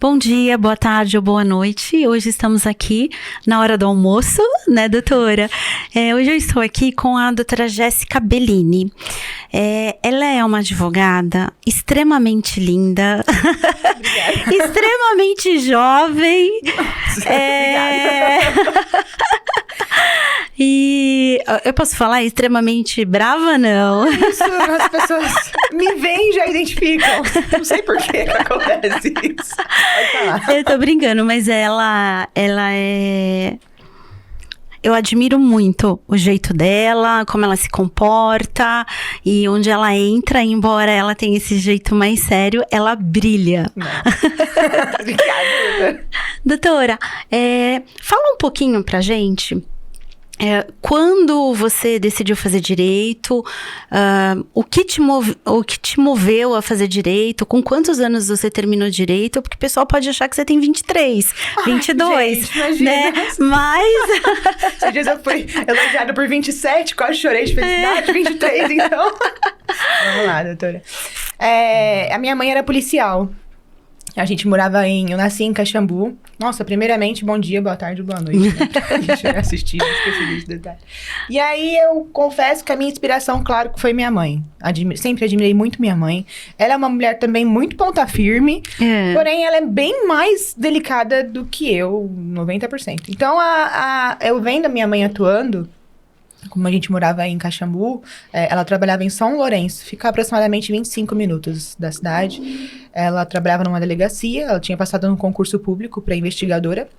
Bom dia, boa tarde ou boa noite. Hoje estamos aqui na hora do almoço, né, doutora? Hoje eu estou aqui com a doutora Jéssica Bellini. Ela é uma advogada extremamente linda, extremamente jovem. Obrigada. E eu posso falar extremamente brava, não? Isso, as pessoas me veem e já identificam. Não sei por que acontece isso. Pode falar. Eu tô brincando, mas ela é... Eu admiro muito o jeito dela, como ela se comporta e onde ela entra, embora ela tenha esse jeito mais sério, ela brilha. Obrigada. Doutora, fala um pouquinho pra gente. Quando você decidiu fazer direito, o que te moveu a fazer direito? Com quantos anos você terminou direito? Porque o pessoal pode achar que você tem 23, 22, gente, imagina. né? Mas... Esses dias eu fui elogiada por 27, quase chorei de felicidade, 23, então... Vamos lá, doutora. A minha mãe era policial. A gente morava eu nasci em Caxambu. Nossa, primeiramente, bom dia, boa tarde, boa noite, né? A gente vai assistir, não esqueci desse detalhe. E aí, eu confesso que a minha inspiração, claro, que foi minha mãe. Sempre admirei muito minha mãe. Ela é uma mulher também muito ponta firme, porém, ela é bem mais delicada do que eu, 90%. Então, eu vendo a minha mãe atuando, como a gente morava em Caxambu, ela trabalhava em São Lourenço, fica aproximadamente 25 minutos da cidade. Ela trabalhava numa delegacia, ela tinha passado num concurso público para investigadora.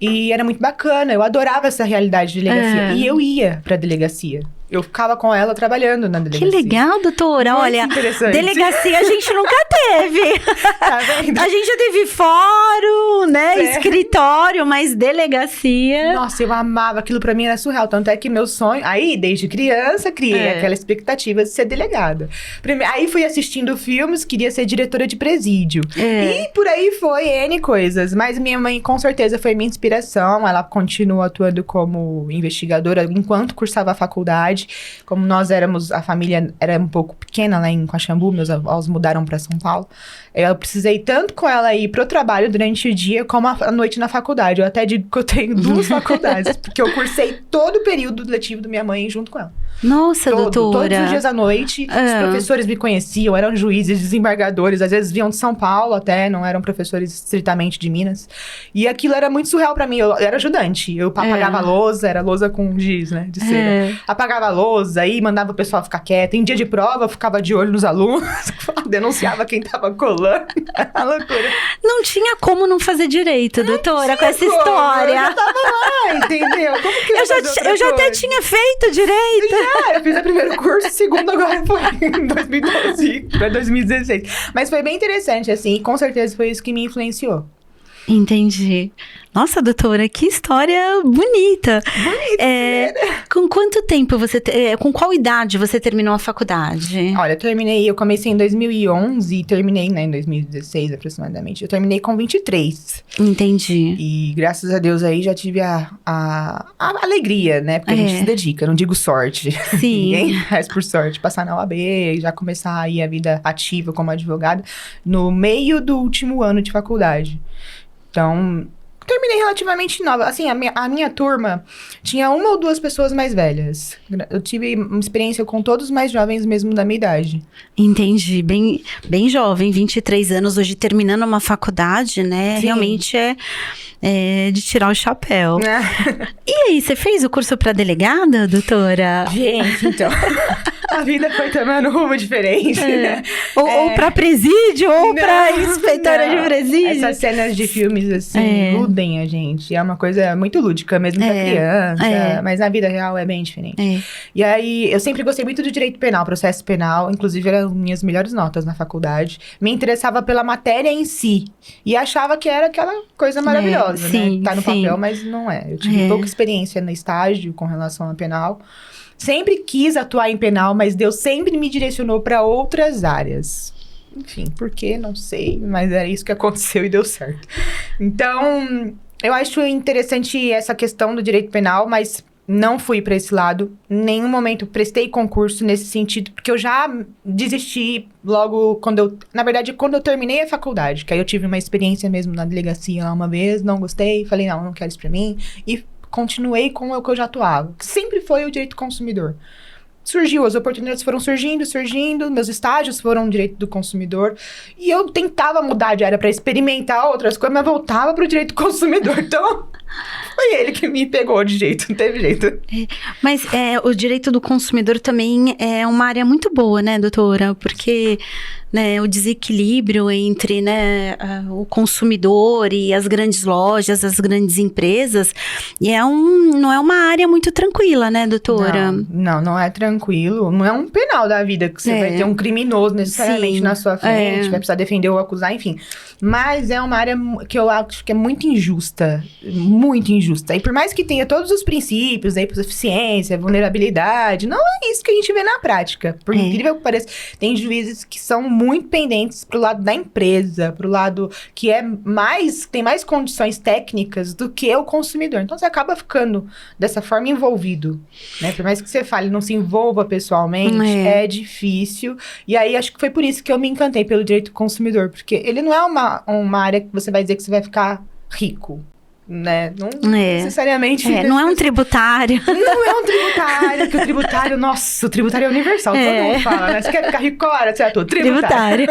E era muito bacana, eu adorava essa realidade de delegacia. E eu ia pra delegacia. Eu ficava com ela trabalhando na delegacia. Que legal, doutora. Muito Olha, interessante. Delegacia a gente nunca teve. Tá vendo? A gente já teve fórum, né? Certo. Escritório, mas delegacia... Nossa, eu amava. Aquilo pra mim era surreal. Tanto é que meu sonho... Aí, desde criança, criei aquela expectativa de ser delegada. Aí fui assistindo filmes, queria ser diretora de presídio. E por aí foi N coisas. Mas minha mãe, com certeza, foi minha inspiração. Ela continuou atuando como investigadora enquanto cursava a faculdade. Como nós a família era um pouco pequena lá em Caxambu, meus avós mudaram para São Paulo. Eu precisei tanto com ela ir pro trabalho durante o dia, como a noite na faculdade. Eu até digo que eu tenho 2 faculdades, porque eu cursei todo o período letivo da minha mãe junto com ela. Nossa, doutora. Todos os dias à noite, os professores me conheciam, eram juízes, desembargadores, às vezes vinham de São Paulo até, não eram professores estritamente de Minas. E aquilo era muito surreal pra mim, eu era ajudante. Eu apagava a lousa, era lousa com giz, né, de cera. Apagava a lousa, aí mandava o pessoal ficar quieto. Em dia de prova, eu ficava de olho nos alunos, denunciava quem tava colando. A loucura. Não tinha como não fazer direito, doutora, com essa história. Eu já tava lá, entendeu? Como que eu já até tinha feito direito. Eu fiz o primeiro curso, o segundo agora foi em 2012 pra 2016. Mas foi bem interessante, assim, e com certeza foi isso que me influenciou. Entendi. Nossa, doutora, que história bonita. Com quanto tempo com qual idade você terminou a faculdade? Olha, eu comecei em 2011 e terminei, né, em 2016 aproximadamente. Eu terminei com 23. Entendi. E graças a Deus aí já tive a alegria, né, porque a gente se dedica, não digo sorte. Sim. Ninguém faz por sorte, passar na OAB e já começar aí a vida ativa como advogada no meio do último ano de faculdade. Então, terminei relativamente nova. Assim, a minha turma tinha 1 ou 2 pessoas mais velhas. Eu tive uma experiência com todos mais jovens mesmo da minha idade. Entendi. Bem, bem jovem, 23 anos, hoje terminando uma faculdade, né? Sim. Realmente é de tirar o chapéu. E aí, você fez o curso para delegada, doutora? Gente, então... A vida foi tomando um rumo diferente. Ou pra presídio, ou pra inspetora de presídio. Essas cenas de filmes, assim, iludem a gente. É uma coisa muito lúdica, mesmo pra criança. Mas na vida real é bem diferente. E aí, eu sempre gostei muito do direito penal, processo penal. Inclusive, eram minhas melhores notas na faculdade. Me interessava pela matéria em si. E achava que era aquela coisa maravilhosa, né? Tá no papel, mas não é. Eu tive pouca experiência no estágio com relação a penal. Sempre quis atuar em penal, mas Deus sempre me direcionou para outras áreas. Enfim, por quê? Não sei, mas era isso que aconteceu e deu certo. Então, eu acho interessante essa questão do direito penal, mas não fui pra esse lado. Em nenhum momento prestei concurso nesse sentido, porque eu já desisti logo quando eu... Na verdade, quando eu terminei a faculdade, que aí eu tive uma experiência mesmo na delegacia lá uma vez, não gostei, falei, não quero isso pra mim. E continuei com o que eu já atuava, que sempre foi o direito do consumidor. Surgiu, as oportunidades foram surgindo, meus estágios foram direito do consumidor, e eu tentava mudar de área para experimentar outras coisas, mas voltava pro direito do consumidor, então foi ele que me pegou de jeito, não teve jeito. Mas o direito do consumidor também é uma área muito boa, né, doutora? Porque né, o desequilíbrio entre né, o consumidor e as grandes lojas, as grandes empresas, e não é uma área muito tranquila, né, doutora? Não é tranquilo. Não é um penal da vida que você vai ter um criminoso necessariamente na sua frente, vai precisar defender ou acusar, enfim. Mas é uma área que eu acho que é muito injusta. Muito injusta. E por mais que tenha todos os princípios aí, eficiência, vulnerabilidade, não é isso que a gente vê na prática. Por incrível que pareça, tem juízes que são muito pendentes pro lado da empresa, pro lado que tem mais condições técnicas do que o consumidor. Então, você acaba ficando dessa forma envolvido, né? Por mais que você fale, não se envolva pessoalmente, é difícil. E aí, acho que foi por isso que eu me encantei pelo direito do consumidor, porque ele não é uma área que você vai dizer que você vai ficar rico, né? Não necessariamente... não é um tributário. Não é um tributário, que o tributário... Nossa, o tributário é universal, todo mundo fala, né? Você quer ficar rico, qual área você atua? Tributário.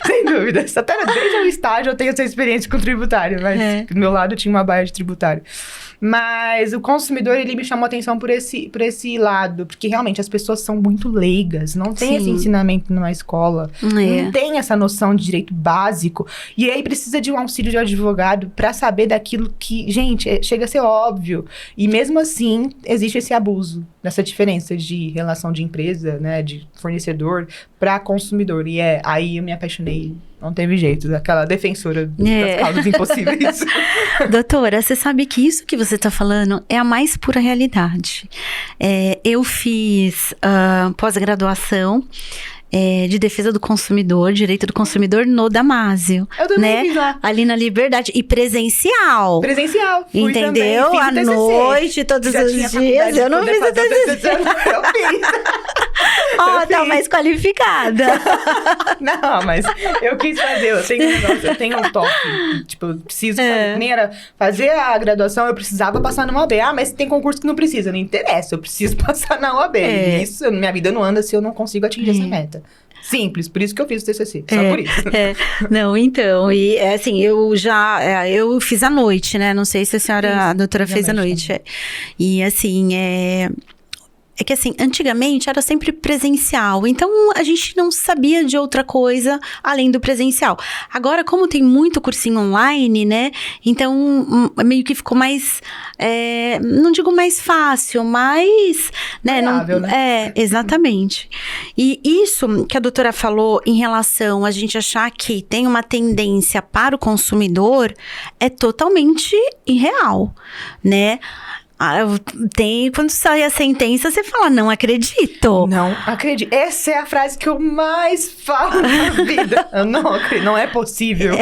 Sem dúvida. Até desde o estágio eu tenho essa experiência com tributário, mas do meu lado tinha uma baia de tributário. Mas o consumidor, ele me chamou a atenção por esse lado, porque realmente as pessoas são muito leigas, não tem esse ensinamento numa escola, não tem essa noção de direito básico, e aí precisa de um auxílio de advogado para saber daquilo que, gente, chega a ser óbvio, e mesmo assim existe esse abuso, dessa diferença de relação de empresa, né, de fornecedor para consumidor, e aí eu me apaixonei. Não teve jeito, aquela defensora das causas impossíveis. Doutora, você sabe que isso que você está falando é a mais pura realidade. Eu fiz pós-graduação de defesa do consumidor, direito do consumidor no Damásio. Eu também fiz lá. Ali na Liberdade. E presencial. Presencial. Fui entendeu? Também, à noite, todos os dias. Eu não fiz o TCC. Eu fiz. Tá mais qualificada. Não, mas eu quis fazer. Eu tenho um toque. Tipo, eu preciso fazer. Nem era fazer a graduação, eu precisava passar na OAB. Mas tem concurso que não precisa. Não interessa, eu preciso passar na OAB. Isso, minha vida não anda se eu não consigo atingir essa meta. Simples, por isso que eu fiz o TCC, só por isso. Não, então, e assim, eu fiz à noite, né? Não sei se a doutora fez à noite. E assim, que assim, antigamente era sempre presencial, então a gente não sabia de outra coisa além do presencial. Agora, como tem muito cursinho online, né, então meio que ficou mais, não digo mais fácil, mas, né, viável, né? Exatamente. E isso que a doutora falou em relação a gente achar que tem uma tendência para o consumidor é totalmente irreal, né? Quando sai a sentença, você fala, não acredito. Não acredito. Essa é a frase que eu mais falo na vida. Eu não acredito, não é possível.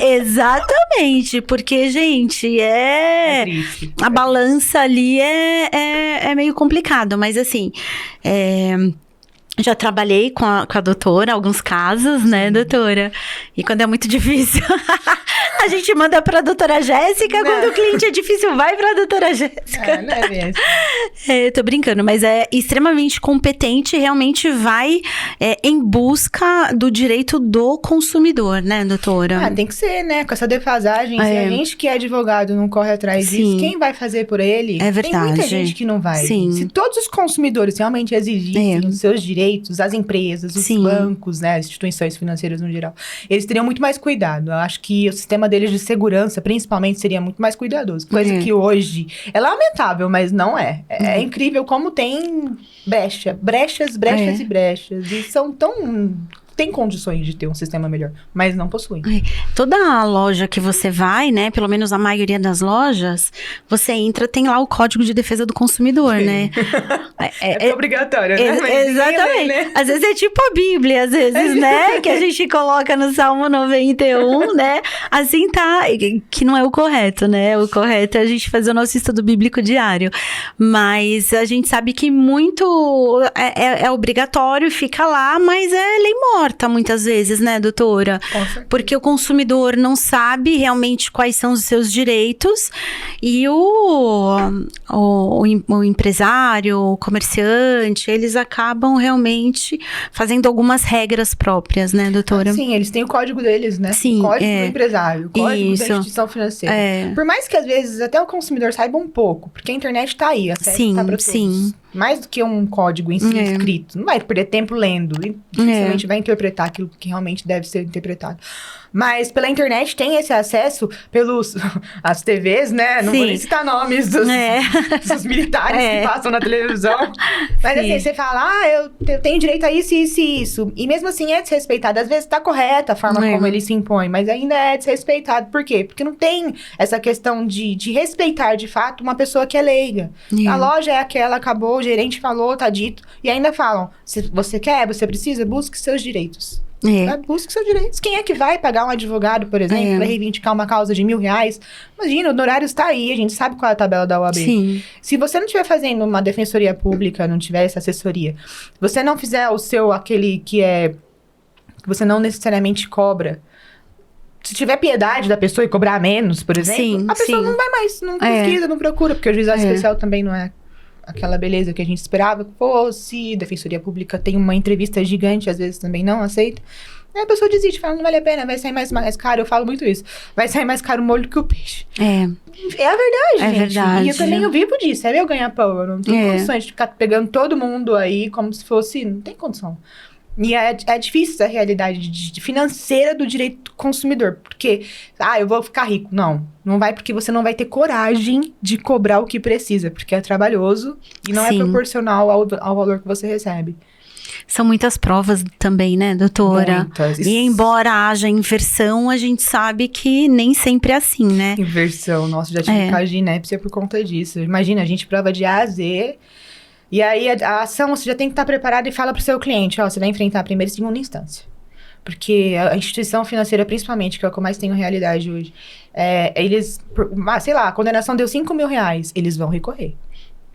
Exatamente, porque, gente, triste. A balança ali é meio complicado, mas assim, já trabalhei com a doutora, alguns casos, né, doutora? E quando é muito difícil, a gente manda pra doutora Jéssica. Quando o cliente é difícil, vai pra doutora Jéssica. Não é mesmo. Tô brincando, mas é extremamente competente e realmente vai em busca do direito do consumidor, né, doutora? Tem que ser, né? Com essa defasagem, se a gente que é advogado não corre atrás disso, quem vai fazer por ele? É verdade. Tem muita gente que não vai. Sim. Se todos os consumidores realmente exigissem os seus direitos, as empresas, os bancos, né, as instituições financeiras no geral, eles teriam muito mais cuidado. Eu acho que o sistema deles de segurança, principalmente, seria muito mais cuidadoso. Coisa que hoje é lamentável, mas não é. É incrível como tem brechas e brechas. E são tão têm condições de ter um sistema melhor, mas não possuem. Toda a loja que você vai, né, pelo menos a maioria das lojas, você entra, tem lá o Código de Defesa do Consumidor, né? É obrigatório, né? Exatamente. Né? Às vezes é tipo a Bíblia, às vezes, né? Que a gente coloca no Salmo 91, né? Assim tá, que não é o correto, né? O correto é a gente fazer o nosso estudo bíblico diário. Mas a gente sabe que muito é obrigatório, fica lá, mas é lei morta muitas vezes, né, doutora? Porque o consumidor não sabe realmente quais são os seus direitos e o empresário, o comerciante, eles acabam realmente fazendo algumas regras próprias, né, doutora? Sim, eles têm o código deles, né? Sim, o código do empresário, o código isso. da instituição financeira. Por mais que às vezes até o consumidor saiba um pouco, porque a internet tá aí, acesso tá pra todos. Sim. Mais do que um código em si escrito. Não vai perder tempo lendo. E dificilmente vai interpretar aquilo que realmente deve ser interpretado. Mas pela internet tem esse acesso pelos... As TVs, né? Não vou nem citar nomes dos militares que passam na televisão. Mas assim, você fala, eu tenho direito a isso, isso e isso. E mesmo assim é desrespeitado. Às vezes tá correta a forma como ele se impõe, mas ainda é desrespeitado. Por quê? Porque não tem essa questão de respeitar, de fato, uma pessoa que é leiga. A loja é aquela, acabou, o gerente falou, tá dito. E ainda falam, se você quer, você precisa, busque seus direitos. Busque seus direitos. Quem é que vai pagar um advogado, por exemplo, para reivindicar uma causa de R$1.000? Imagina, o honorário está aí, a gente sabe qual é a tabela da OAB. Sim. Se você não estiver fazendo uma defensoria pública, não tiver essa assessoria, você não fizer o seu, aquele que você não necessariamente cobra, se tiver piedade da pessoa e cobrar menos, por exemplo, a pessoa não vai mais, não pesquisa, não procura, porque o juizado especial também não é aquela beleza que a gente esperava que fosse. Defensoria pública tem uma entrevista gigante, às vezes também não aceita. Aí a pessoa desiste, fala, não vale a pena, vai sair mais caro. Eu falo muito isso. Vai sair mais caro o molho que o peixe. É a verdade, gente. Verdade. E eu também vivo disso. É meu ganha-pão. Eu não tenho condições de ficar pegando todo mundo aí como se fosse... Não tem condição. E é difícil essa realidade financeira do direito do consumidor. Porque, eu vou ficar rico. Não vai, porque você não vai ter coragem de cobrar o que precisa. Porque é trabalhoso e não é proporcional ao valor que você recebe. São muitas provas também, né, doutora? Muitas. E embora haja inversão, a gente sabe que nem sempre é assim, né? Inversão. Nossa, já tive caso de inépcia por conta disso. Imagina, a gente prova de A a Z... E aí, a ação, você já tem que estar preparado e fala para o seu cliente, você vai enfrentar a primeira e segunda instância. Porque a instituição financeira, principalmente, que é o que eu mais tenho realidade hoje, eles, a condenação deu R$5.000, eles vão recorrer.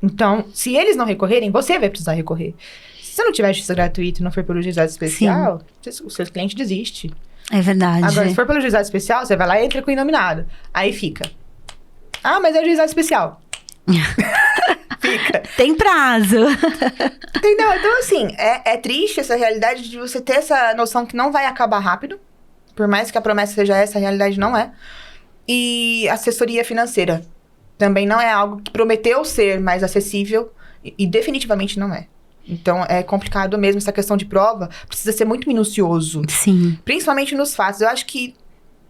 Então, se eles não recorrerem, você vai precisar recorrer. Se você não tiver justiça gratuita e não for pelo juizado especial, o seu cliente desiste. É verdade. Agora, se for pelo juizado especial, você vai lá e entra com o inominado. Aí fica. Mas é juizado especial. Fica. Tem prazo. Entendeu? Então, assim, é triste essa realidade de você ter essa noção que não vai acabar rápido. Por mais que a promessa seja essa, a realidade não é. E assessoria financeira também não é algo que prometeu ser mais acessível e definitivamente não é. Então, é complicado mesmo essa questão de prova. Precisa ser muito minucioso. Sim. Principalmente nos fatos. Eu acho que...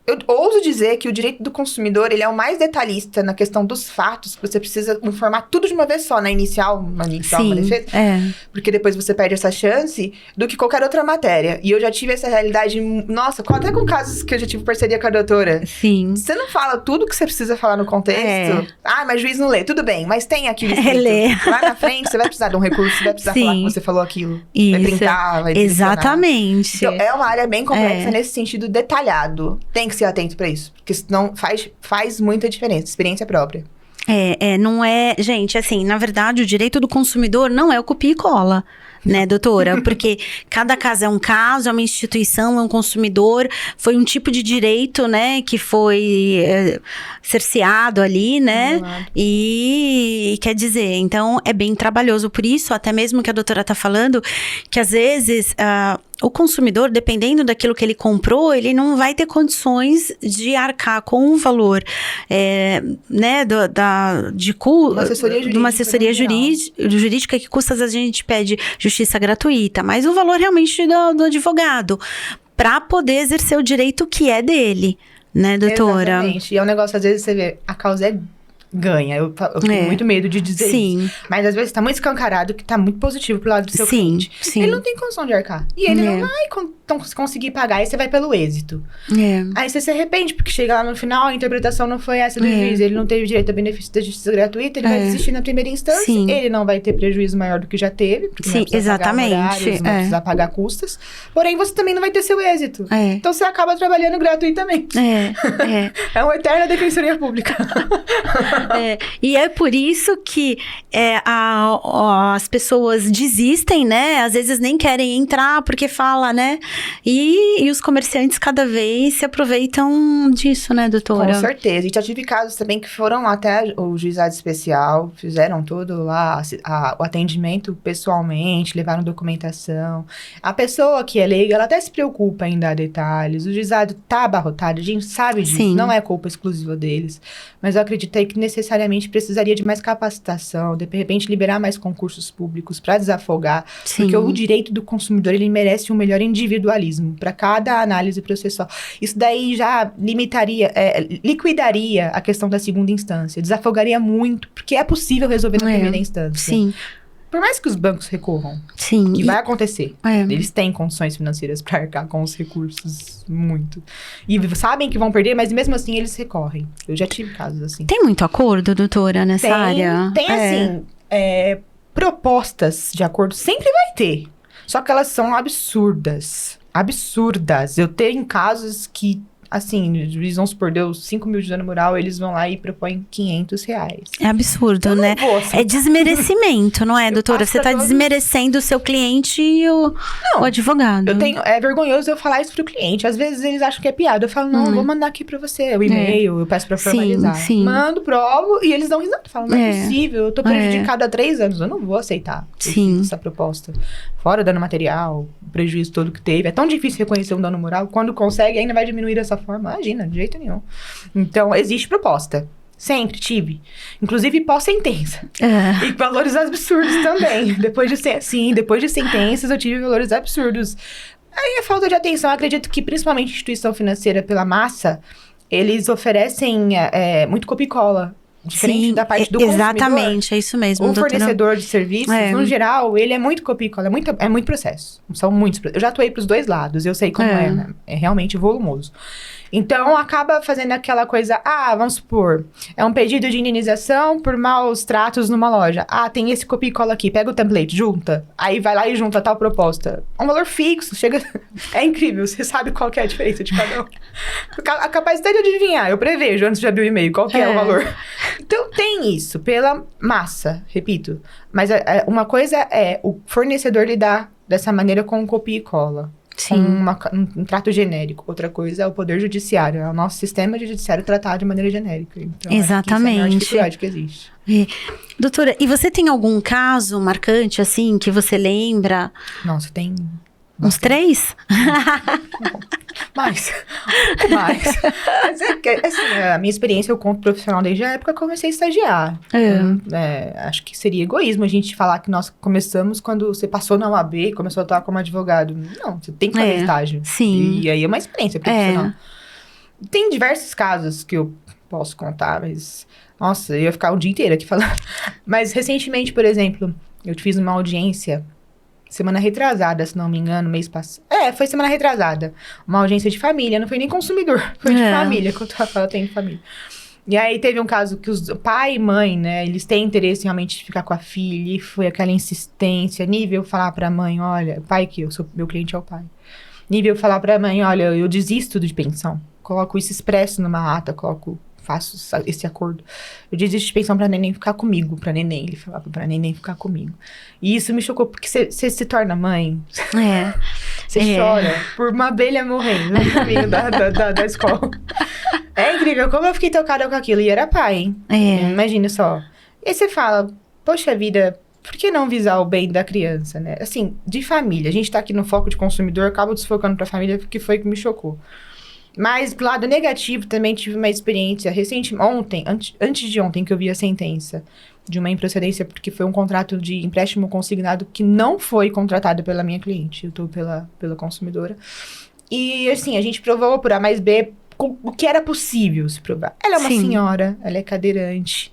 Eu ouso dizer que o direito do consumidor, ele é o mais detalhista na questão dos fatos, que você precisa informar tudo de uma vez só, na inicial, uma defesa. Porque depois você perde essa chance do que qualquer outra matéria. E eu já tive essa realidade, nossa, até com casos que eu já tive parceria com a doutora. Sim. Você não fala tudo que você precisa falar no contexto. Mas juiz não lê. Tudo bem, mas tem aqui o escrito. Lê. Lá na frente, você vai precisar de um recurso, você vai precisar falar que você falou aquilo. Isso. Vai printar, vai direcionar. Exatamente. Então, é uma área bem complexa nesse sentido detalhado. Tem que ser atento pra isso, porque senão faz muita diferença, experiência própria. Não é... Gente, assim, na verdade, o direito do consumidor não é o copia e cola, né, doutora? Porque cada caso é um caso, é uma instituição, é um consumidor, foi um tipo de direito, né, que foi cerceado ali, né? E quer dizer, então, é bem trabalhoso. Por isso, até mesmo que a doutora tá falando, que às vezes... o consumidor, dependendo daquilo que ele comprou, ele não vai ter condições de arcar com um valor, né, de uma assessoria jurídica que custa, às vezes a gente pede justiça gratuita, mas o valor realmente do advogado, para poder exercer o direito que é dele, né, doutora? Exatamente. E é um negócio, às vezes, você vê, a causa é ganha. Eu tenho muito medo de dizer isso. Mas às vezes tá muito escancarado que tá muito positivo pro lado do seu cliente. Sim. Ele não tem condição de arcar. E ele não vai conseguir pagar, aí você vai pelo êxito. Aí você se arrepende, porque chega lá no final, a interpretação não foi essa do juiz, ele não teve direito a benefício da justiça gratuita, ele vai desistir na primeira instância, ele não vai ter prejuízo maior do que já teve, porque não vai precisar pagar horários, não vai precisar pagar custas, porém você também não vai ter seu êxito. Então você acaba trabalhando gratuitamente. É uma eterna defensoria pública. E é por isso que as pessoas desistem, né? Às vezes nem querem entrar porque fala, né? E os comerciantes cada vez se aproveitam disso, né, doutora? Com certeza. E já tive casos também que foram até o juizado especial, fizeram todo lá o atendimento pessoalmente, levaram documentação. A pessoa que é leiga, ela até se preocupa em dar detalhes. O juizado tá abarrotado, a gente sabe disso, não é culpa exclusiva deles. Mas eu acreditei que necessariamente precisaria de mais capacitação, de repente liberar mais concursos públicos para desafogar, porque o direito do consumidor, ele merece um melhor individualismo para cada análise processual. Isso daí já liquidaria a questão da segunda instância, desafogaria muito, porque é possível resolver na primeira instância. Por mais que os bancos recorram, que vai acontecer, eles têm condições financeiras para arcar com os recursos, muito. E sabem que vão perder, mas mesmo assim eles recorrem. Eu já tive casos assim. Tem muito acordo, doutora, nessa área? Tem assim, propostas de acordo sempre vai ter. Só que elas são absurdas. Absurdas. Eu tenho casos que, assim, eles vão supor, deu 5 mil de dano moral, eles vão lá e propõem R$500. É absurdo, né? É desmerecimento, não é, doutora? Você tá desmerecendo o seu cliente e o advogado. É vergonhoso eu falar isso pro cliente. Às vezes eles acham que é piada. Eu falo, não, eu vou mandar aqui pra você o e-mail, eu peço pra formalizar. Mando, provo, e eles dão risada. Falam, não é possível, eu tô prejudicada há 3 anos, eu não vou aceitar essa proposta. Fora dano material, o prejuízo todo que teve. É tão difícil reconhecer um dano moral, quando consegue ainda vai diminuir dessa forma. Imagina, de jeito nenhum. Então, existe proposta. Sempre tive. Inclusive pós-sentença. E valores absurdos também. Depois de sentenças, eu tive valores absurdos. Aí a falta de atenção, acredito que principalmente instituição financeira pela massa, eles oferecem muito copia e cola. Diferente da parte do consumidor. Exatamente, é isso mesmo. O fornecedor de serviços, no geral, ele é muito copia e cola, é muito processo. São muitos. Eu já atuei pros 2 lados, eu sei como né? É realmente volumoso. Então, acaba fazendo aquela coisa, vamos supor, é um pedido de indenização por maus tratos numa loja. Tem esse copia e cola aqui, pega o template, junta. Aí vai lá e junta tal proposta. É um valor fixo, chega... É incrível, você sabe qual que é a diferença de cada um. A capacidade de adivinhar, eu prevejo antes de abrir o e-mail, qual que é o valor. Então, tem isso, pela massa, repito. Mas uma coisa é o fornecedor lidar dessa maneira com copia e cola. Com um trato genérico. Outra coisa é o poder judiciário. É o nosso sistema de judiciário tratado de maneira genérica. Então, exatamente. Acho que isso é a maior dificuldade que existe. Doutora, e você tem algum caso marcante, assim, que você lembra? Nossa, tem... Uns 3? Mais. Mas assim, a minha experiência, eu conto profissional desde a época que eu comecei a estagiar. Acho que seria egoísmo a gente falar que nós começamos quando você passou na UAB e começou a atuar como advogado. Não, você tem que fazer estágio. E aí é uma experiência profissional. Tem diversos casos que eu posso contar, mas... Nossa, eu ia ficar o dia inteiro aqui falando. Mas recentemente, por exemplo, eu fiz uma audiência... Semana retrasada, se não me engano, mês passado. Foi semana retrasada. Uma audiência de família, não foi nem consumidor. Foi de família, que eu tava falando, eu tenho família. E aí teve um caso que os pai e mãe, né, eles têm interesse realmente de ficar com a filha. E foi aquela insistência, nível falar pra mãe, olha, pai que eu sou, meu cliente é o pai. Nível falar pra mãe, olha, eu desisto de pensão. Coloco isso expresso numa ata, faço esse acordo. Eu desisto de pensão pra neném ficar comigo, pra neném. Ele falava pra neném ficar comigo. E isso me chocou, porque você se torna mãe. Você chora por uma abelha morrendo no caminho da escola. É incrível, como eu fiquei tocada com aquilo. E era pai, hein? Imagina só. E aí você fala, poxa vida, por que não visar o bem da criança, né? Assim, de família. A gente tá aqui no foco de consumidor, acabo desfocando pra família, porque foi que me chocou. Mas, do lado negativo, também tive uma experiência recente, antes de ontem, que eu vi a sentença de uma improcedência, porque foi um contrato de empréstimo consignado que não foi contratado pela minha cliente. Eu tô pela consumidora. E, assim, a gente provou por A mais B o que era possível se provar. Ela é uma Sim. senhora, ela é cadeirante.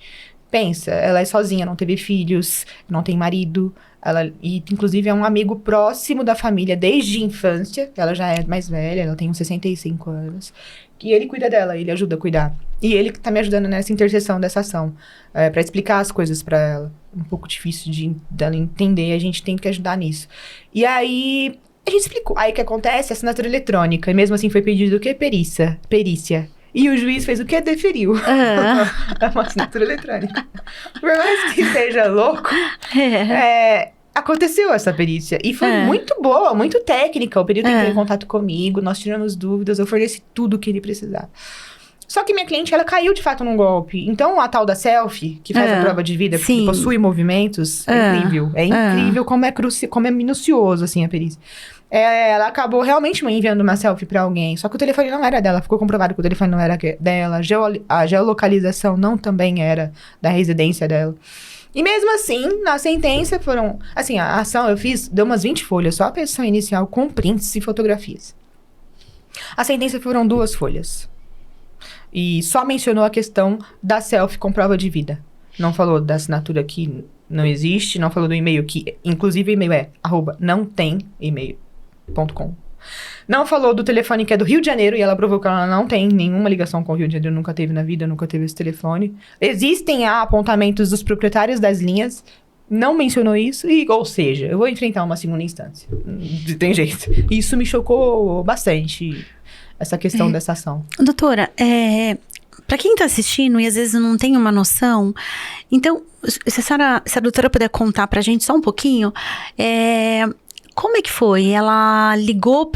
Pensa, ela é sozinha, não teve filhos, não tem marido. E, inclusive, é um amigo próximo da família desde a infância. Ela já é mais velha, ela tem uns 65 anos. E ele cuida dela, ele ajuda a cuidar. E ele que tá me ajudando nessa interseção dessa ação. Pra explicar as coisas pra ela. Um pouco difícil dela entender, a gente tem que ajudar nisso. E aí, a gente explicou. Aí, o que acontece? Assinatura eletrônica. E mesmo assim, foi pedido o quê? Perícia. E o juiz fez o quê? Deferiu. É uma assinatura eletrônica. Por mais que seja louco, aconteceu essa perícia. E foi muito boa, muito técnica. O período entrou em contato comigo, nós tiramos dúvidas, eu forneci tudo o que ele precisava. Só que minha cliente, ela caiu de fato num golpe. Então, a tal da selfie, que faz a prova de vida, porque possui movimentos, é incrível. É incrível como é minucioso, assim, a perícia. Ela acabou realmente enviando uma selfie pra alguém. Só que o telefone não era dela. Ficou comprovado que o telefone não era dela. A geolocalização não também era da residência dela. E mesmo assim, na sentença foram... Assim, a ação eu fiz, deu umas 20 folhas. Só a petição inicial com prints e fotografias. A sentença foram 2 folhas. E só mencionou a questão da selfie com prova de vida. Não falou da assinatura que não existe. Não falou do e-mail que... Inclusive, o e-mail é @nãotememail.com. Não falou do telefone que é do Rio de Janeiro, e ela provou que ela não tem nenhuma ligação com o Rio de Janeiro, nunca teve na vida, nunca teve esse telefone. Existem apontamentos dos proprietários das linhas, não mencionou isso, ou seja, eu vou enfrentar uma segunda instância. Tem jeito. Isso me chocou bastante, essa questão dessa ação. Doutora, para quem tá assistindo e às vezes não tem uma noção, então, se a doutora puder contar pra gente só um pouquinho, como é que foi? Ela ligou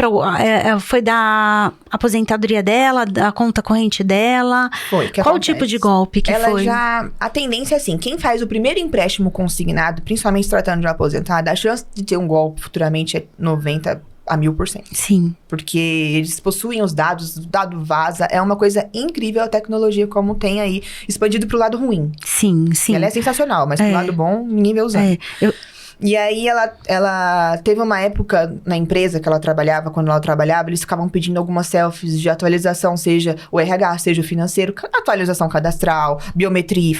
foi da aposentadoria dela, da conta corrente dela? Foi. Qual o tipo de golpe que foi? A tendência é assim, quem faz o primeiro empréstimo consignado, principalmente se tratando de uma aposentada, a chance de ter um golpe futuramente é 90% a 1000%. Sim. Porque eles possuem os dados, o dado vaza, é uma coisa incrível a tecnologia como tem aí, expandido pro lado ruim. Sim, sim. Ela é sensacional, mas pro lado bom, ninguém vai usar. E aí, ela teve uma época na empresa que ela trabalhava, quando ela trabalhava, eles ficavam pedindo algumas selfies de atualização, seja o RH, seja o financeiro, atualização cadastral, biometria,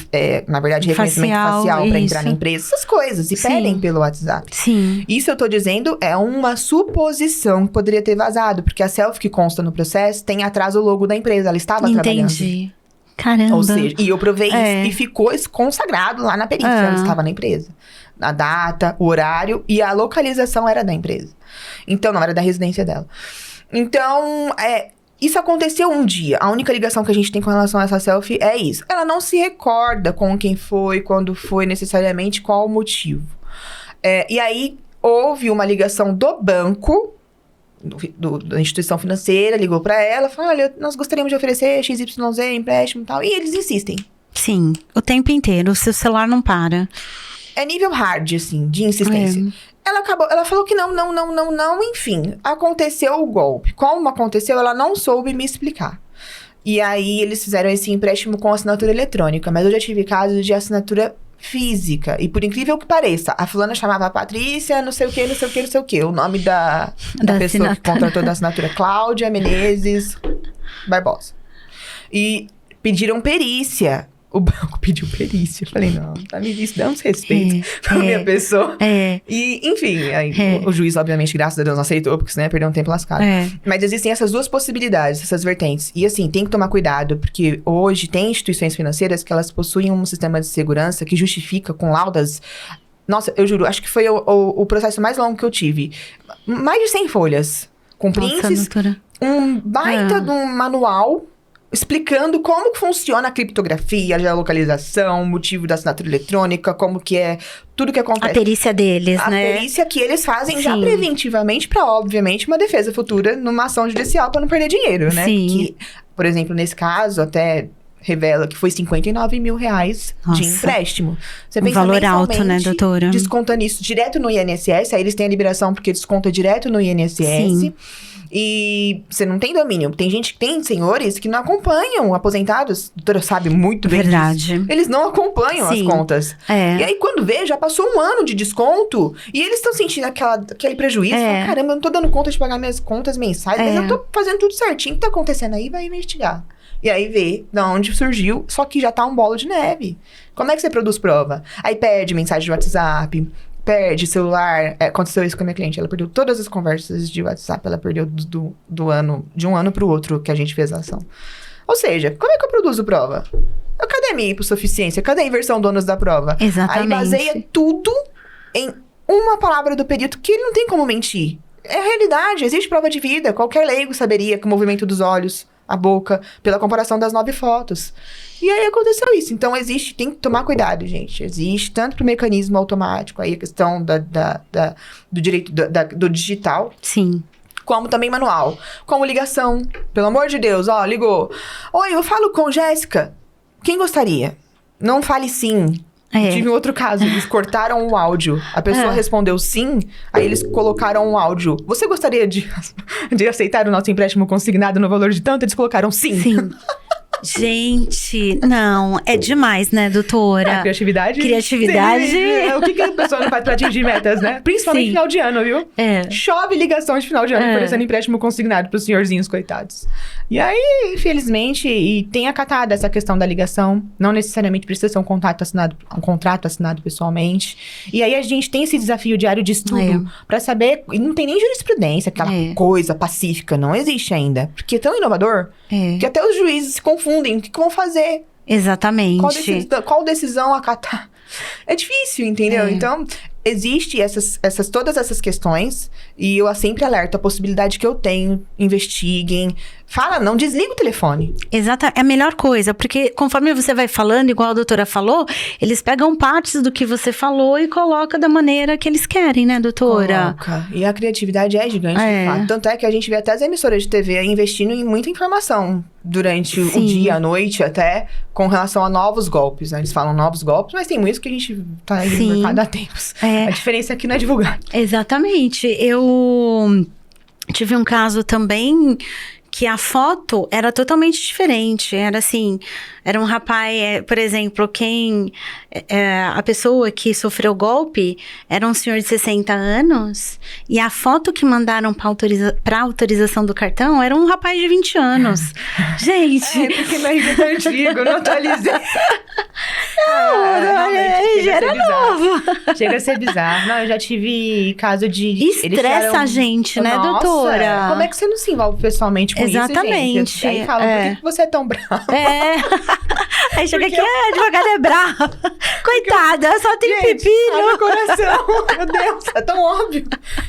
na verdade, reconhecimento facial para entrar na empresa, essas coisas, e pedem pelo WhatsApp. Sim. Isso eu tô dizendo é uma suposição que poderia ter vazado, porque a selfie que consta no processo tem atrás o logo da empresa, ela estava trabalhando. Entendi. Caramba. Ou seja, e eu provei isso e ficou consagrado lá na perícia, ela estava na empresa. A data, o horário e a localização era da empresa. Então, não era da residência dela. Então, isso aconteceu um dia. A única ligação que a gente tem com relação a essa selfie é isso. Ela não se recorda com quem foi, quando foi, necessariamente, qual o motivo. E aí, houve uma ligação do banco, da instituição financeira, ligou para ela, falou, olha, nós gostaríamos de oferecer XYZ, empréstimo e tal. E eles insistem. Sim, o tempo inteiro. O seu celular não para. É nível hard, assim, de insistência. Ela falou que não, enfim. Aconteceu o golpe. Como aconteceu, ela não soube me explicar. E aí, eles fizeram esse empréstimo com assinatura eletrônica. Mas eu já tive casos de assinatura física. E por incrível que pareça, a fulana chamava Patrícia, não sei o quê. O nome da pessoa que contratou da assinatura, Cláudia Menezes Barbosa. E pediram perícia. O banco pediu perícia. Eu falei, não, tá me dando respeito pra minha pessoa. E, enfim, aí, o juiz, obviamente, graças a Deus, não aceitou, porque senão ia perder um tempo lascado. Mas existem essas duas possibilidades, essas vertentes. E, assim, tem que tomar cuidado, porque hoje tem instituições financeiras que elas possuem um sistema de segurança que justifica com laudas. Nossa, eu juro, acho que foi o processo mais longo que eu tive. Mais de 100 folhas. Com prints, um baita de um manual explicando como funciona a criptografia, a geolocalização, o motivo da assinatura eletrônica, como que é tudo que acontece. A perícia deles, né? A perícia que eles fazem já preventivamente para, obviamente, uma defesa futura numa ação judicial para não perder dinheiro, né? Sim. Que, por exemplo, nesse caso, até revela que foi R$59 mil de empréstimo. Você pensa valor alto, né, doutora? Desconta nisso direto no INSS, aí eles têm a liberação porque desconta direto no INSS. Sim. E você não tem domínio. Tem senhores que não acompanham aposentados. A doutora sabe muito bem disso. Eles não acompanham as contas. E aí, quando vê, já passou um ano de desconto. E eles estão sentindo aquele prejuízo. Falam, caramba, eu não tô dando conta de pagar minhas contas mensais. Mas eu tô fazendo tudo certinho. O que tá acontecendo aí? Vai investigar. E aí vê de onde surgiu, só que já tá um bolo de neve. Como é que você produz prova? Aí perde mensagem de WhatsApp, perde celular. Aconteceu isso com a minha cliente. Ela perdeu todas as conversas de WhatsApp. Ela perdeu de um ano pro outro que a gente fez a ação. Ou seja, como é que eu produzo prova? Cadê a minha hipossuficiência? Cadê a inversão do ônus da prova? Exatamente. Aí baseia tudo em uma palavra do perito que ele não tem como mentir. É a realidade. Existe prova de vida. Qualquer leigo saberia que o movimento dos olhos, a boca, pela comparação das 9 fotos. E aí aconteceu isso. Então, tem que tomar cuidado, gente. Existe tanto pro mecanismo automático, aí a questão do direito do digital. Sim. Como também manual. Como ligação. Pelo amor de Deus, ligou. Oi, eu falo com Jéssica. Quem gostaria? Não fale sim. Eu tive um outro caso, eles cortaram o áudio. A pessoa respondeu sim, aí eles colocaram um áudio. Você gostaria de aceitar o nosso empréstimo consignado no valor de tanto? Eles colocaram sim. Sim. Gente, não, é demais, né, doutora? Criatividade. Criatividade. O que a pessoa não faz pra atingir metas, né? Principalmente no final de ano, viu? Chove ligação de final de ano oferecendo empréstimo consignado pros senhorzinhos coitados. E aí, infelizmente, e tem acatado essa questão da ligação. Não necessariamente precisa ser um contrato assinado pessoalmente. E aí a gente tem esse desafio diário de estudo pra saber. E não tem nem jurisprudência, aquela coisa pacífica. Não existe ainda. Porque é tão inovador que até os juízes se confundem. O que vão fazer? Exatamente. Qual decisão acatar? É difícil, entendeu? Então, existe todas essas questões. E eu sempre alerto a possibilidade que eu tenho. Investiguem. Fala, não desliga o telefone. Exato, é a melhor coisa. Porque conforme você vai falando, igual a doutora falou, eles pegam partes do que você falou e colocam da maneira que eles querem, né, doutora? Coloca. E a criatividade é gigante, de fato. Tanto é que a gente vê até as emissoras de TV investindo em muita informação durante o dia, a noite, até com relação a novos golpes, né? Eles falam novos golpes, mas tem muitos que a gente tá aí no mercado há tempos. A diferença é que não é divulgado. Exatamente. Eu tive um caso também que a foto era totalmente diferente. Era assim, era um rapaz, por exemplo, a pessoa que sofreu o golpe era um senhor de 60 anos e a foto que mandaram para autorização do cartão era um rapaz de 20 anos. Gente! Porque meu RG é antigo, não atualizei. Não, era novo. Chega a ser bizarro. Não, eu já tive caso de... Estressa a gente, né, nossa, doutora? Como é que você não se envolve pessoalmente com Exatamente. isso, gente? Aí falam, por que você é tão brava? Aí chega aqui, a advogada é brava. Coitada, só tem pepino. Meu coração, meu Deus, é tão óbvio.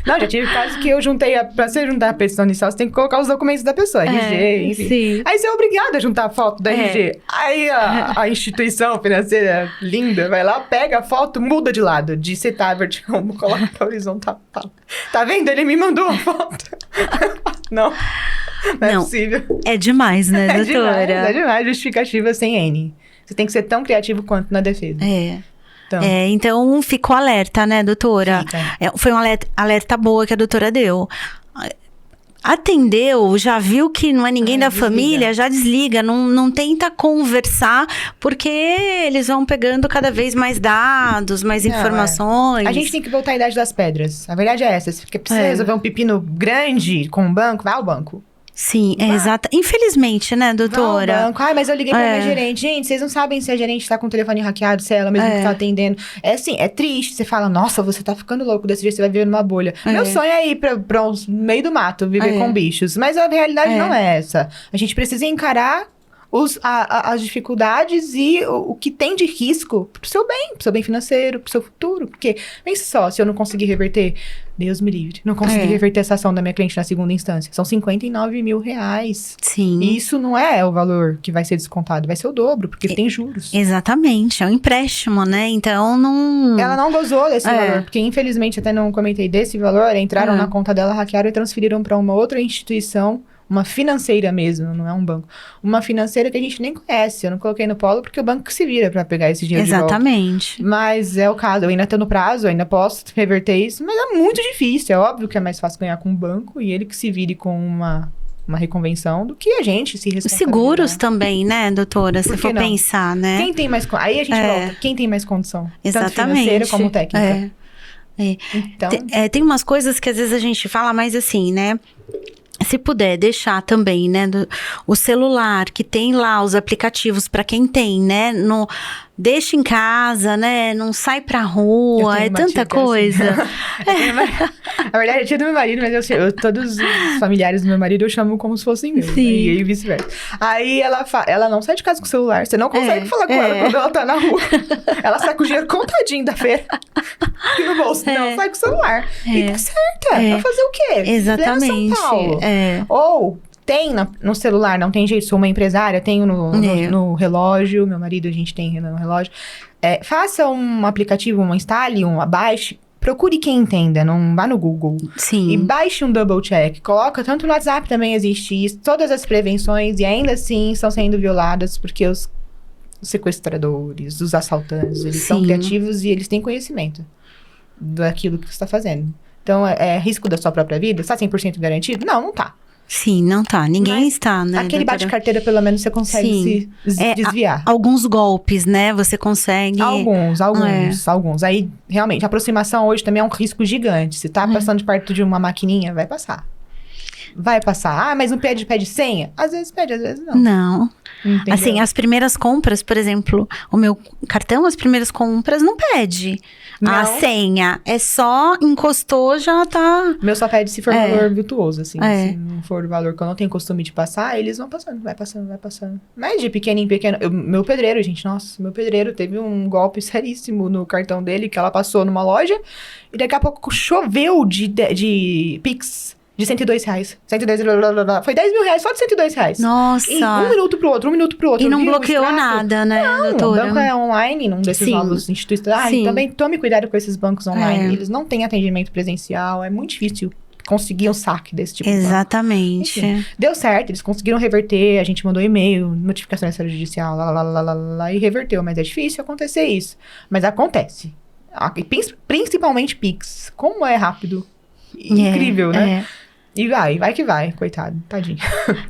Não, já tive casos que eu juntei, pra você juntar a petição inicial, você tem que colocar os documentos da pessoa, RG, enfim. Sim. Aí você é obrigada a juntar a foto da RG. Aí a instituição financeira linda vai lá, pega a foto, muda de lado, de setar vertical, coloca pra horizontal. Tá vendo? Ele me mandou a foto. Não é possível. É demais, né, doutora? É demais. Justificativa sem N. Você tem que ser tão criativo quanto na defesa. Então ficou alerta, né, doutora? Foi um alerta boa que a doutora deu. Atendeu, já viu que não é ninguém da família, já desliga, não tenta conversar, porque eles vão pegando cada vez mais dados, mais informações. A gente tem que voltar à idade das pedras. A verdade é essa. Se você precisa resolver um pepino grande com um banco, vai ao banco. Sim, exato. Infelizmente, né, doutora? Vai ao banco. Mas eu liguei pra minha gerente. Gente, vocês não sabem se a gerente tá com o telefone hackeado, se é ela mesmo que tá atendendo. É assim, é triste. Você fala, nossa, você tá ficando louco desse jeito, você vai viver numa bolha. Meu sonho é ir pra meio do mato, viver com bichos. Mas a realidade não é essa. A gente precisa encarar as dificuldades e o que tem de risco pro seu bem financeiro, pro seu futuro. Porque, pense só, se eu não conseguir reverter, Deus me livre, não conseguir reverter essa ação da minha cliente na segunda instância, são 59 mil reais. Sim. E isso não é o valor que vai ser descontado, vai ser o dobro, porque tem juros. Exatamente, é um empréstimo, né? Então, não... Ela não gozou desse valor, porque infelizmente, até não comentei desse valor, entraram na conta dela, hackearam e transferiram para uma outra instituição uma financeira mesmo, não é um banco. Uma financeira que a gente nem conhece. Eu não coloquei no polo porque o banco que se vira pra pegar esse dinheiro de volta. Exatamente. Mas é o caso. Eu ainda tô no prazo, ainda posso reverter isso. Mas é muito difícil. É óbvio que é mais fácil ganhar com um banco e ele que se vire com uma reconvenção do que a gente se responsabilizar. Seguros também, né, doutora? Se for não? pensar, né? Quem tem mais... Aí a gente volta. Quem tem mais condição? Exatamente. Tanto financeira como técnica. Então... Tem umas coisas que às vezes a gente fala mais assim, né? Se puder deixar também, né, o celular, que tem lá os aplicativos para quem tem, né, deixa em casa, né, não sai pra rua, é tanta coisa. Na verdade, é tia do meu marido, mas todos os familiares do meu marido eu chamo como se fossem meus. Sim. E vice-versa. Aí ela não sai de casa com o celular, você não consegue falar com ela quando ela tá na rua. Ela sai com o dinheiro contadinho da feira e no bolso. Não, sai com o celular. E tá certa. Vai fazer o quê? Exatamente. São Paulo. Ou... Tem no celular, não tem jeito, sou uma empresária, tenho no relógio, meu marido, a gente tem no relógio. Faça um aplicativo, instale baixe, procure quem entenda, não vá no Google. Sim. E baixe um double check, coloca, tanto no WhatsApp também existe isso, todas as prevenções, e ainda assim estão sendo violadas, porque os sequestradores, os assaltantes, eles são criativos e eles têm conhecimento daquilo que você está fazendo. Então, é risco da sua própria vida? Está 100% garantido? Não, não tá. Sim, não tá. Ninguém está, né? Aquele bate-carteira, pelo menos, você consegue se desviar. Alguns golpes, né? Você consegue... Alguns. Aí, realmente, a aproximação hoje também é um risco gigante. Se tá passando perto de uma maquininha, vai passar. Vai passar. Ah, mas não pede senha? Às vezes pede, às vezes não. Não. Entendeu? Assim, as primeiras compras, por exemplo, o meu cartão, as primeiras compras não pede a senha. É só encostou, já tá... Meu só pede se for valor virtuoso, assim. Se não for valor que eu não tenho costume de passar, eles vão passando, vai passando. Mas de pequeno em pequeno... Meu pedreiro, gente, nossa, meu pedreiro teve um golpe seríssimo no cartão dele, que ela passou numa loja, e daqui a pouco choveu de Pix. De R$102. 102, foi R$10.000 só de R$102. Nossa. E um minuto pro outro. E não bloqueou nada, né, doutora? O banco é online, num desses novos instituições. Também tome cuidado com esses bancos online. Eles não têm atendimento presencial. É muito difícil conseguir um saque desse tipo. Exatamente. Enfim, deu certo, eles conseguiram reverter. A gente mandou e-mail, notificação da Secretaria Judicial, e reverteu. Mas é difícil acontecer isso. Mas acontece. Principalmente Pix. Como é rápido. Incrível, né? E vai que vai, coitado, tadinho.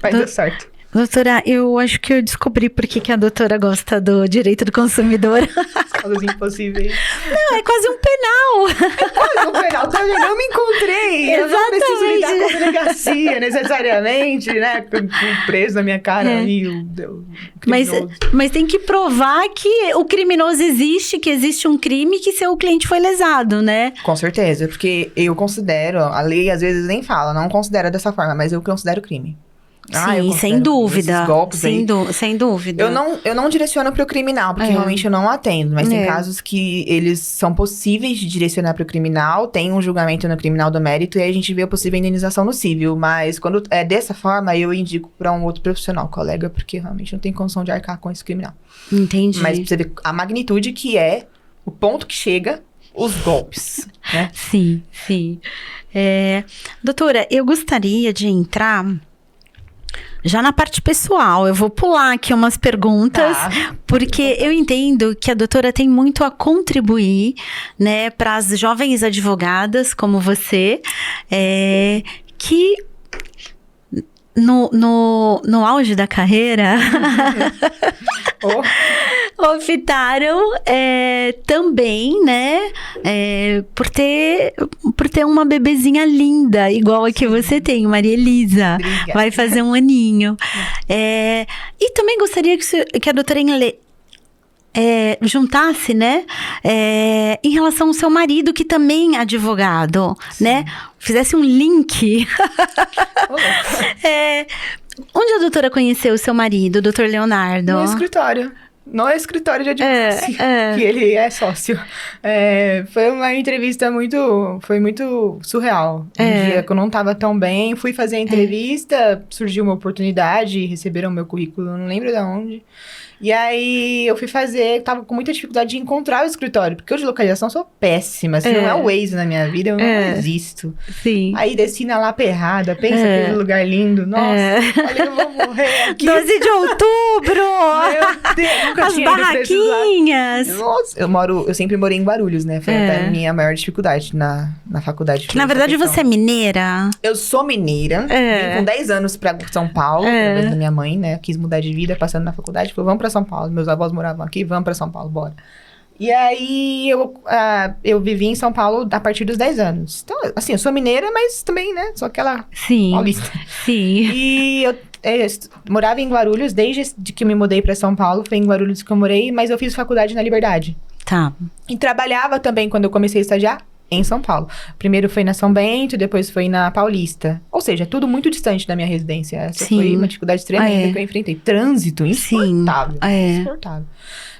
Vai dar certo. Doutora, eu acho que eu descobri por que a doutora gosta do direito do consumidor. Causas impossíveis. Não, é quase um penal. É quase um penal. Tá vendo? Eu me encontrei. Exatamente. Eu não preciso lidar com a delegacia, necessariamente, né? Com preso na minha cara e o criminoso. Mas tem que provar que o criminoso existe, que existe um crime, que seu cliente foi lesado, né? Com certeza, porque eu considero, a lei às vezes nem fala, não considera dessa forma, mas eu considero crime. Sim, sem dúvida. Sem dúvida. Eu não direciono pro criminal, porque realmente eu não atendo. Mas tem casos que eles são possíveis de direcionar pro criminal. Tem um julgamento no criminal do mérito e aí a gente vê a possível indenização no civil. Mas quando é dessa forma, eu indico pra um outro profissional, colega, porque realmente não tem condição de arcar com esse criminal. Entendi. Mas pra você ver a magnitude que é, o ponto que chega, os golpes, né? Sim. Doutora, eu gostaria de entrar... Já na parte pessoal, eu vou pular aqui umas perguntas, porque eu entendo que a doutora tem muito a contribuir, né, para as jovens advogadas como você, que no auge da carreira optaram também, né, por ter uma bebezinha linda, igual a que você tem, Maria Elisa. Obrigada. Vai fazer um aninho. E também gostaria que a doutora juntasse, né, em relação ao seu marido, que também é advogado, né, fizesse um link. Onde a doutora conheceu o seu marido, o doutor Leonardo? No escritório. no escritório de advocacia, que ele é sócio. Foi uma entrevista foi muito surreal. Um dia que eu não tava tão bem, fui fazer a entrevista, surgiu uma oportunidade, receberam meu currículo, não lembro de onde. E aí, eu fui fazer, tava com muita dificuldade de encontrar o escritório, porque eu de localização sou péssima. Se não é o Waze na minha vida, eu não existo. Sim. Aí, desci na Lapa errada, pensa aquele lugar lindo. Nossa, falei, eu vou morrer aqui. 12 de outubro! Meu Deus, nunca As tinha ido pra esses barraquinhas! lados. Nossa, eu sempre morei em Guarulhos, né? Foi até a minha maior dificuldade na faculdade. Que, na verdade, você é mineira? Eu sou mineira. Vim com 10 anos pra São Paulo, através da minha mãe, né? Quis mudar de vida, passando na faculdade. Falei, vamos pra São Paulo. Meus avós moravam aqui, vamos pra São Paulo, bora. E aí, eu vivi em São Paulo a partir dos 10 anos. Então, assim, eu sou mineira, mas também, né? Sou aquela paulista. Sim. E eu morava em Guarulhos desde que eu me mudei pra São Paulo. Foi em Guarulhos que eu morei, mas eu fiz faculdade na Liberdade. Tá. E trabalhava também, quando eu comecei a estagiar, em São Paulo. Primeiro foi na São Bento, depois foi na Paulista. Ou seja, tudo muito distante da minha residência. Essa foi uma dificuldade tremenda que eu enfrentei. Trânsito, insuportável. Insuportável.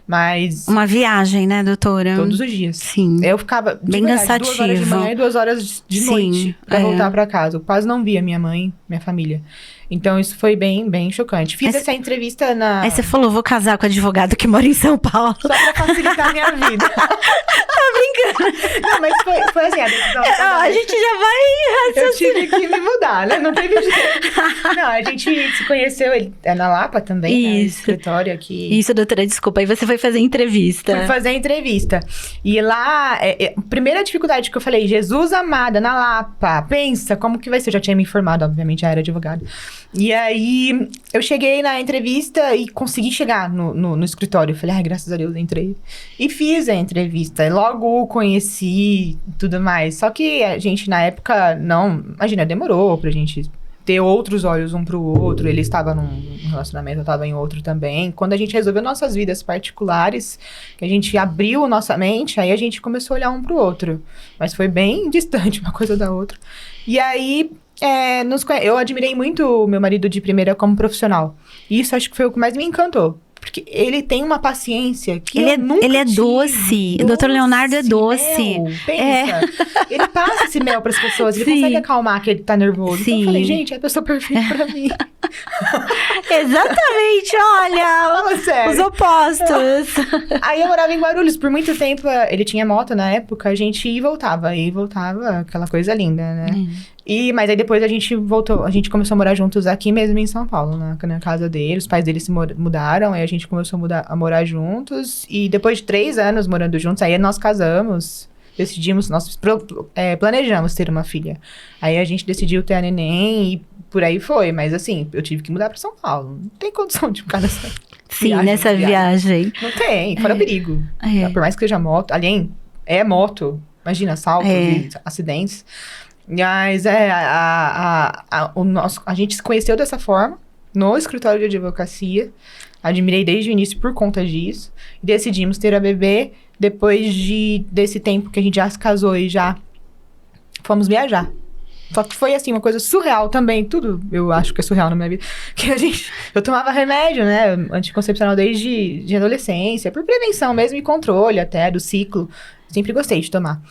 Mas... Uma viagem, né, doutora? Todos os dias. Sim. Eu ficava bem cansativo. 2 horas de manhã e 2 horas de noite pra voltar pra casa. Eu quase não via minha mãe, minha família. Então, isso foi bem, bem chocante. Fiz essa entrevista na... Aí você falou, vou casar com advogado que mora em São Paulo. Só pra facilitar a minha vida. Tá brincando? Não, mas foi assim, a decisão... A gente já vai... Eu tive que me mudar, né? Não teve jeito. Não, a gente se conheceu na Lapa também, né? No escritório aqui. Isso, doutora, desculpa. Aí você foi fazer entrevista. Fui fazer entrevista. E lá, a primeira dificuldade que eu falei, Jesus amada, na Lapa, pensa, como que vai ser? Eu já tinha me informado, obviamente, já era advogado. E aí, eu cheguei na entrevista e consegui chegar no escritório. Eu falei, ai, graças a Deus, entrei. E fiz a entrevista. E logo conheci e tudo mais. Só que a gente, na época, não... Imagina, demorou pra gente ter outros olhos um pro outro. Ele estava num relacionamento, eu estava em outro também. Quando a gente resolveu nossas vidas particulares, que a gente abriu nossa mente, aí a gente começou a olhar um pro outro. Mas foi bem distante uma coisa da outra. E aí... eu admirei muito o meu marido de primeira como profissional. E isso acho que foi o que mais me encantou. Porque ele tem uma paciência que eu nunca Ele é tive. doce. O doutor Leonardo é doce. Mel, pensa. Ele passa esse mel pras pessoas. Ele consegue acalmar que ele tá nervoso. Então eu falei, gente, é a pessoa perfeita pra mim. Exatamente, olha. Fala sério. Os opostos. Aí eu morava em Guarulhos. Por muito tempo, ele tinha moto na época. A gente ia e voltava. Aquela coisa linda, né? Mas aí depois a gente começou a morar juntos aqui mesmo em São Paulo, na casa dele. Os pais dele se mudaram, aí a gente começou a morar juntos. E depois de 3 anos morando juntos, aí nós casamos, decidimos, nós planejamos ter uma filha. Aí a gente decidiu ter a neném e por aí foi. Mas assim, eu tive que mudar pra São Paulo. Não tem condição de ficar nessa nessa viagem. Não tem, fora perigo. Por mais que seja moto, além, é moto. Imagina, assaltos e acidentes. Mas a gente se conheceu dessa forma, no escritório de advocacia. Admirei desde o início por conta disso. Decidimos ter a bebê depois desse tempo que a gente já se casou e já fomos viajar. Só que foi, assim, uma coisa surreal também. Tudo eu acho que é surreal na minha vida. Que eu tomava remédio, né? Anticoncepcional desde adolescência. Por prevenção mesmo e controle até do ciclo. Sempre gostei de tomar.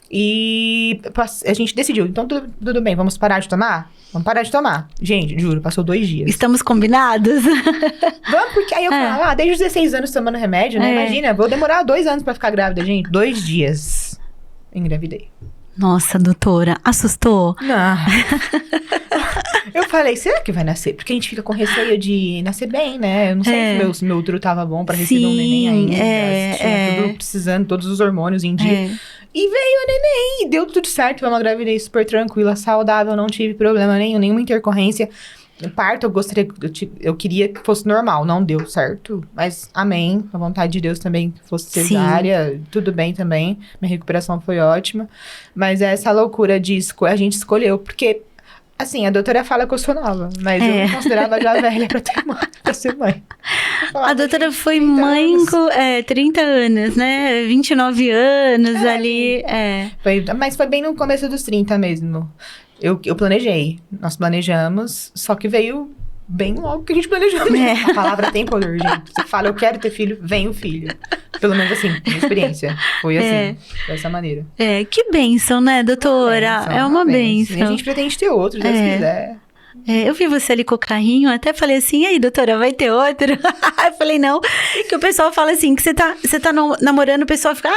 E a gente decidiu, então tudo bem, vamos parar de tomar? Vamos parar de tomar. Gente, juro, passou 2 dias. Estamos combinados? Vamos, porque aí eu falava, desde os 16 anos tomando remédio, né? Imagina, vou demorar 2 anos pra ficar grávida, gente. 2 dias. Engravidei. Nossa, doutora, assustou? Não. Eu falei, será que vai nascer? Porque a gente fica com receio de nascer bem, né? Eu não sei se meu útero tava bom pra receber um neném ainda. Tinha tudo precisando, todos os hormônios em dia. E veio a neném, e deu tudo certo. Foi uma gravidez super tranquila, saudável, não tive problema nenhum, nenhuma intercorrência. Parto, eu queria que fosse normal, não deu certo. Mas amém, a vontade de Deus também que fosse cesárea, tudo bem também. Minha recuperação foi ótima. Mas essa loucura de a gente escolheu, porque... Assim, a doutora fala que eu sou nova, mas eu me considerava já velha pra ser mãe. A doutora foi mãe com 30 anos, né? 29 anos ali. Mas foi bem no começo dos 30 mesmo. Eu planejei. Nós planejamos, só que veio bem logo que a gente planejou mesmo. A palavra tem poder, gente. Você fala, eu quero ter filho, vem o filho. Pelo menos assim, minha experiência. Foi assim, dessa maneira. Que bênção, né, doutora? É uma bênção. E a gente pretende ter outros, se Deus quiser. Eu vi você ali com o carrinho, até falei assim, e aí, doutora, vai ter outro? Eu falei, não, que o pessoal fala assim, que você tá namorando, o pessoal fica,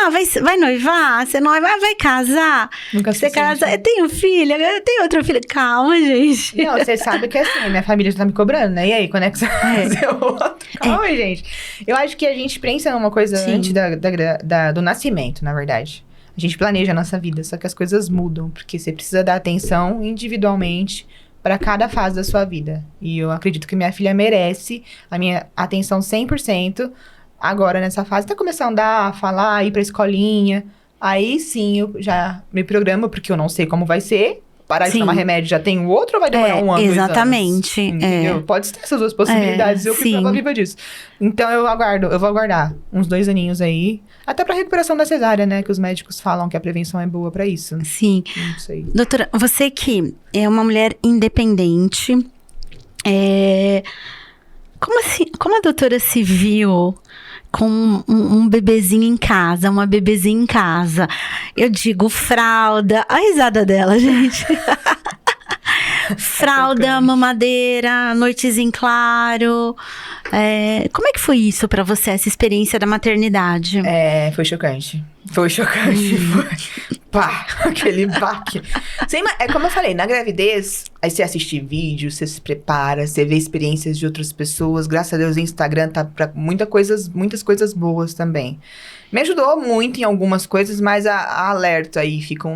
vai noivar, você não vai casar, Nunca você casa, tem um filho, tem outro filho, calma, gente. Não, você sabe que assim, minha família já tá me cobrando, né? E aí, quando é que você vai fazer outro? Calma, gente. Eu acho que a gente pensa numa coisa antes do nascimento, na verdade. A gente planeja a nossa vida, só que as coisas mudam, porque você precisa dar atenção individualmente para cada fase da sua vida. E eu acredito que minha filha merece a minha atenção 100%. Agora, nessa fase, tá começando a andar, a falar, ir pra escolinha. Aí sim, eu já me programo, porque eu não sei como vai ser. Parar de tomar remédio, já tem outro ou vai demorar um ano, exatamente. 2 anos? Entendeu? Pode ter essas duas possibilidades. Eu fui prova viva disso. Então, eu vou aguardar uns 2 aninhos aí. Até pra recuperação da cesárea, né? Que os médicos falam que a prevenção é boa pra isso. Sim. Não sei. Doutora, você que é uma mulher independente, como a doutora se viu com um bebezinho em casa, uma bebezinha em casa? Eu digo fralda, a risada dela, gente. Fralda, mamadeira, noitezinho claro. Como é que foi isso pra você, essa experiência da maternidade? Foi chocante. Foi. Pá, aquele baque. Como eu falei, na gravidez, aí você assiste vídeos, você se prepara, você vê experiências de outras pessoas. Graças a Deus o Instagram tá pra muitas coisas boas também. Me ajudou muito em algumas coisas, mas a alerta aí fica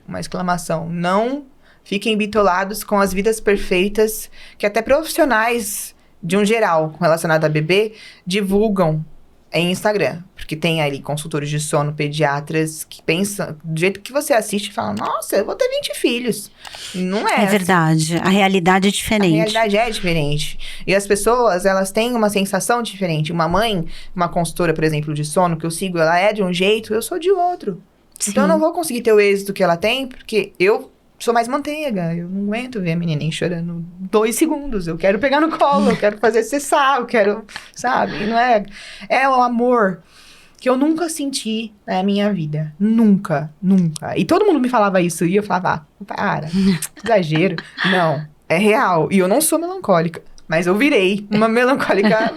uma exclamação. Não fiquem bitolados com as vidas perfeitas que até profissionais, de um geral, relacionado a bebê, divulgam em Instagram. Porque tem ali consultores de sono, pediatras, que pensam, do jeito que você assiste, e falam, nossa, eu vou ter 20 filhos. Não é. É verdade, a realidade é diferente. A realidade é diferente. E as pessoas, elas têm uma sensação diferente. Uma mãe, uma consultora, por exemplo, de sono, que eu sigo, ela é de um jeito, eu sou de outro. Sim. Então eu não vou conseguir ter o êxito que ela tem, porque eu sou mais manteiga, eu não aguento ver a menininha chorando 2 segundos. Eu quero pegar no colo, eu quero fazer cessar, eu quero, sabe? Não é... É o amor que eu nunca senti na minha vida. Nunca. E todo mundo me falava isso, e eu falava, para, exagero. Não, é real. E eu não sou melancólica, mas eu virei uma melancólica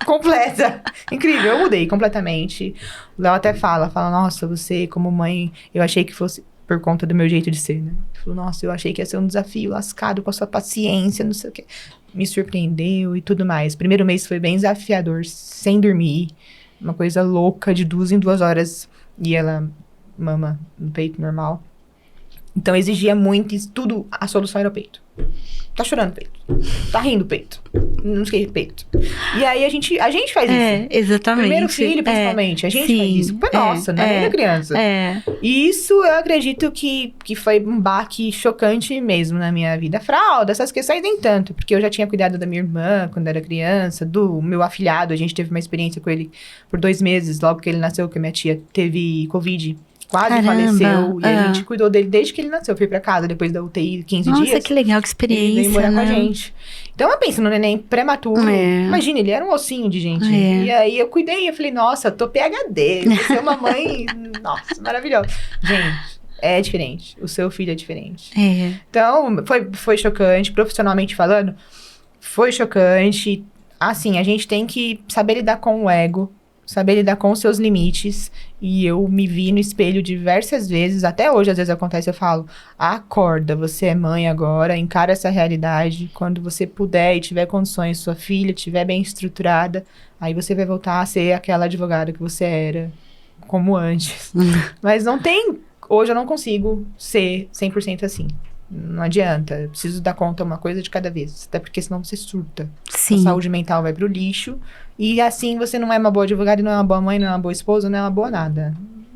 completa. Incrível, eu mudei completamente. O Léo até fala, nossa, você como mãe, eu achei que fosse... por conta do meu jeito de ser, né? Ele falou, nossa, eu achei que ia ser um desafio lascado com a sua paciência, não sei o quê. Me surpreendeu e tudo mais. Primeiro mês foi bem desafiador, sem dormir. Uma coisa louca, de 2 em 2 horas. E ela mama no peito normal. Então exigia muito, tudo, a solução era o peito. Tá chorando o peito. Tá rindo o peito. Não sei, peito. E aí a gente faz isso. Exatamente. Primeiro filho, principalmente. A gente faz isso. Foi nossa, não é nem da criança. E isso eu acredito que foi um baque chocante mesmo na minha vida. Fralda, essas questões nem tanto. Porque eu já tinha cuidado da minha irmã quando era criança, do meu afilhado. A gente teve uma experiência com ele por 2 meses, logo que ele nasceu, que a minha tia teve Covid. Quase faleceu. E a gente cuidou dele desde que ele nasceu. Eu fui pra casa depois da UTI, 15 dias. Nossa, que legal, que experiência, ele veio morar né? com a gente. Então eu penso no neném prematuro. Imagina, ele era um ossinho de gente. E aí eu cuidei, eu falei, nossa, eu tô PhD. Vou ser uma mãe, nossa, maravilhosa. Gente, é diferente. O seu filho é diferente. Então, foi chocante. Profissionalmente falando, foi chocante. Assim, a gente tem que saber lidar com o ego. Saber lidar com os seus limites. E eu me vi no espelho diversas vezes. Até hoje, às vezes acontece, eu falo, acorda, você é mãe agora, encara essa realidade. Quando você puder e tiver condições, sua filha estiver bem estruturada, aí você vai voltar a ser aquela advogada que você era, como antes. Mas não tem... Hoje eu não consigo ser 100% assim. Não adianta, eu preciso dar conta uma coisa de cada vez. Até porque senão você surta. Sim. A saúde mental vai pro lixo. E assim você não é uma boa advogada, não é uma boa mãe, não é uma boa esposa, não é uma boa nada.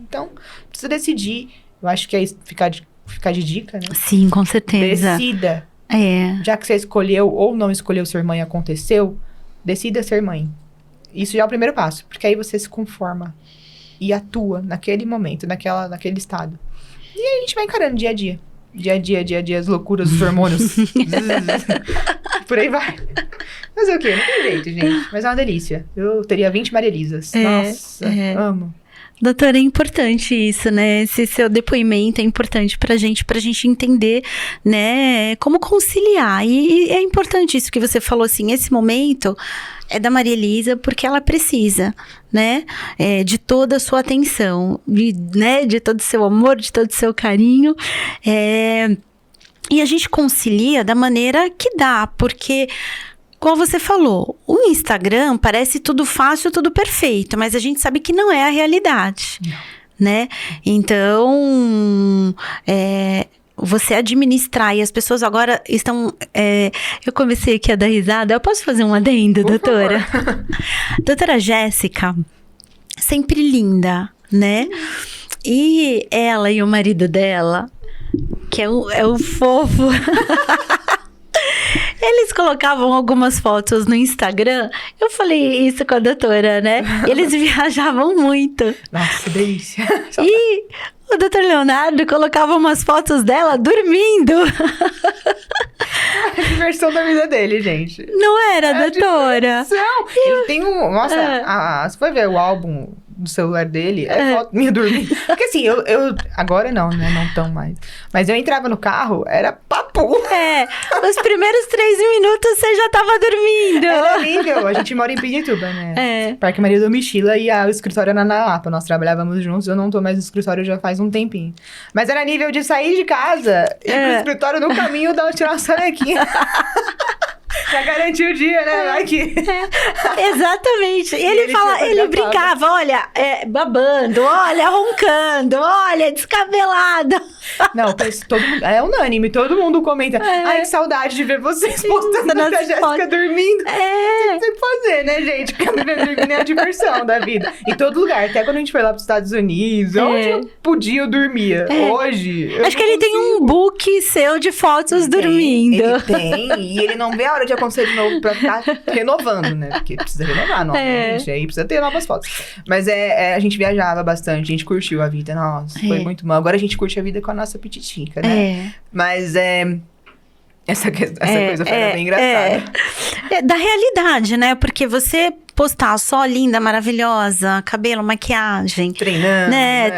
Então, precisa decidir. Eu acho que é ficar de dica, né? Sim, com certeza. Decida. Já que você escolheu ou não escolheu ser mãe, aconteceu, decida ser mãe. Isso já é o primeiro passo. Porque aí você se conforma. E atua naquele momento, naquele estado. E aí a gente vai encarando dia a dia. Dia a dia, as loucuras dos hormônios. por aí vai. Mas o quê? Não tem jeito, gente. Mas é uma delícia. Eu teria 20 Maria Elisas. Nossa, amo. Doutora, é importante isso, né? Esse seu depoimento é importante pra gente entender, né? Como conciliar. E é importante isso que você falou, assim, esse momento é da Maria Elisa porque ela precisa, né? De toda a sua atenção, de todo o seu amor, de todo o seu carinho. E a gente concilia da maneira que dá, porque... Como você falou, o Instagram parece tudo fácil, tudo perfeito, mas a gente sabe que não é a realidade, né? Então, você administrar, e as pessoas agora estão... eu comecei aqui a dar risada, eu posso fazer um adendo, doutora? Doutora Jéssica, sempre linda, né? E ela e o marido dela, que é o fofo... Eles colocavam algumas fotos no Instagram. Eu falei isso com a doutora, né? Eles viajavam muito. Nossa, delícia. E o doutor Leonardo colocava umas fotos dela dormindo. A diversão da vida dele, gente. Não era, doutora? Ele tem um... Nossa, você foi ver o álbum do celular dele? É foto minha dormindo. Porque assim, eu... Agora não, né? Não tão mais. Mas eu entrava no carro, era papo. Os primeiros 3 minutos você já tava dormindo. Era nível. A gente mora em Pirituba, né? Parque Maria do Mochila e o escritório era na Lapa. Nós trabalhávamos juntos. Eu não tô mais no escritório já faz um tempinho. Mas era nível de sair de casa e ir pro escritório no caminho tirar uma sonequinha. Já garantiu o dia, né? Aqui. Exatamente. E ele brincava, olha, babando, olha, roncando, olha, descabelada. Não, todo mundo, é unânime, todo mundo comenta. Ai, que saudade de ver vocês postando a Jéssica dormindo. Tem que fazer, né, gente? Porque me ver dormindo é a diversão da vida. Em todo lugar, até quando a gente foi lá pros Estados Unidos, onde eu podia, eu dormia. Hoje, acho que ele tem um book seu de fotos dormindo. Ele tem, e ele não vê a hora de acontecer de novo pra ficar renovando, né? Porque precisa renovar novamente, aí precisa ter novas fotos. Mas a gente viajava bastante, a gente curtiu a vida, nossa, foi muito bom. Agora a gente curte a vida com a nossa pititica, né? Mas essa coisa foi bem engraçada. Da realidade, né? Porque você postar só linda, maravilhosa, cabelo, maquiagem. Treinando. Né?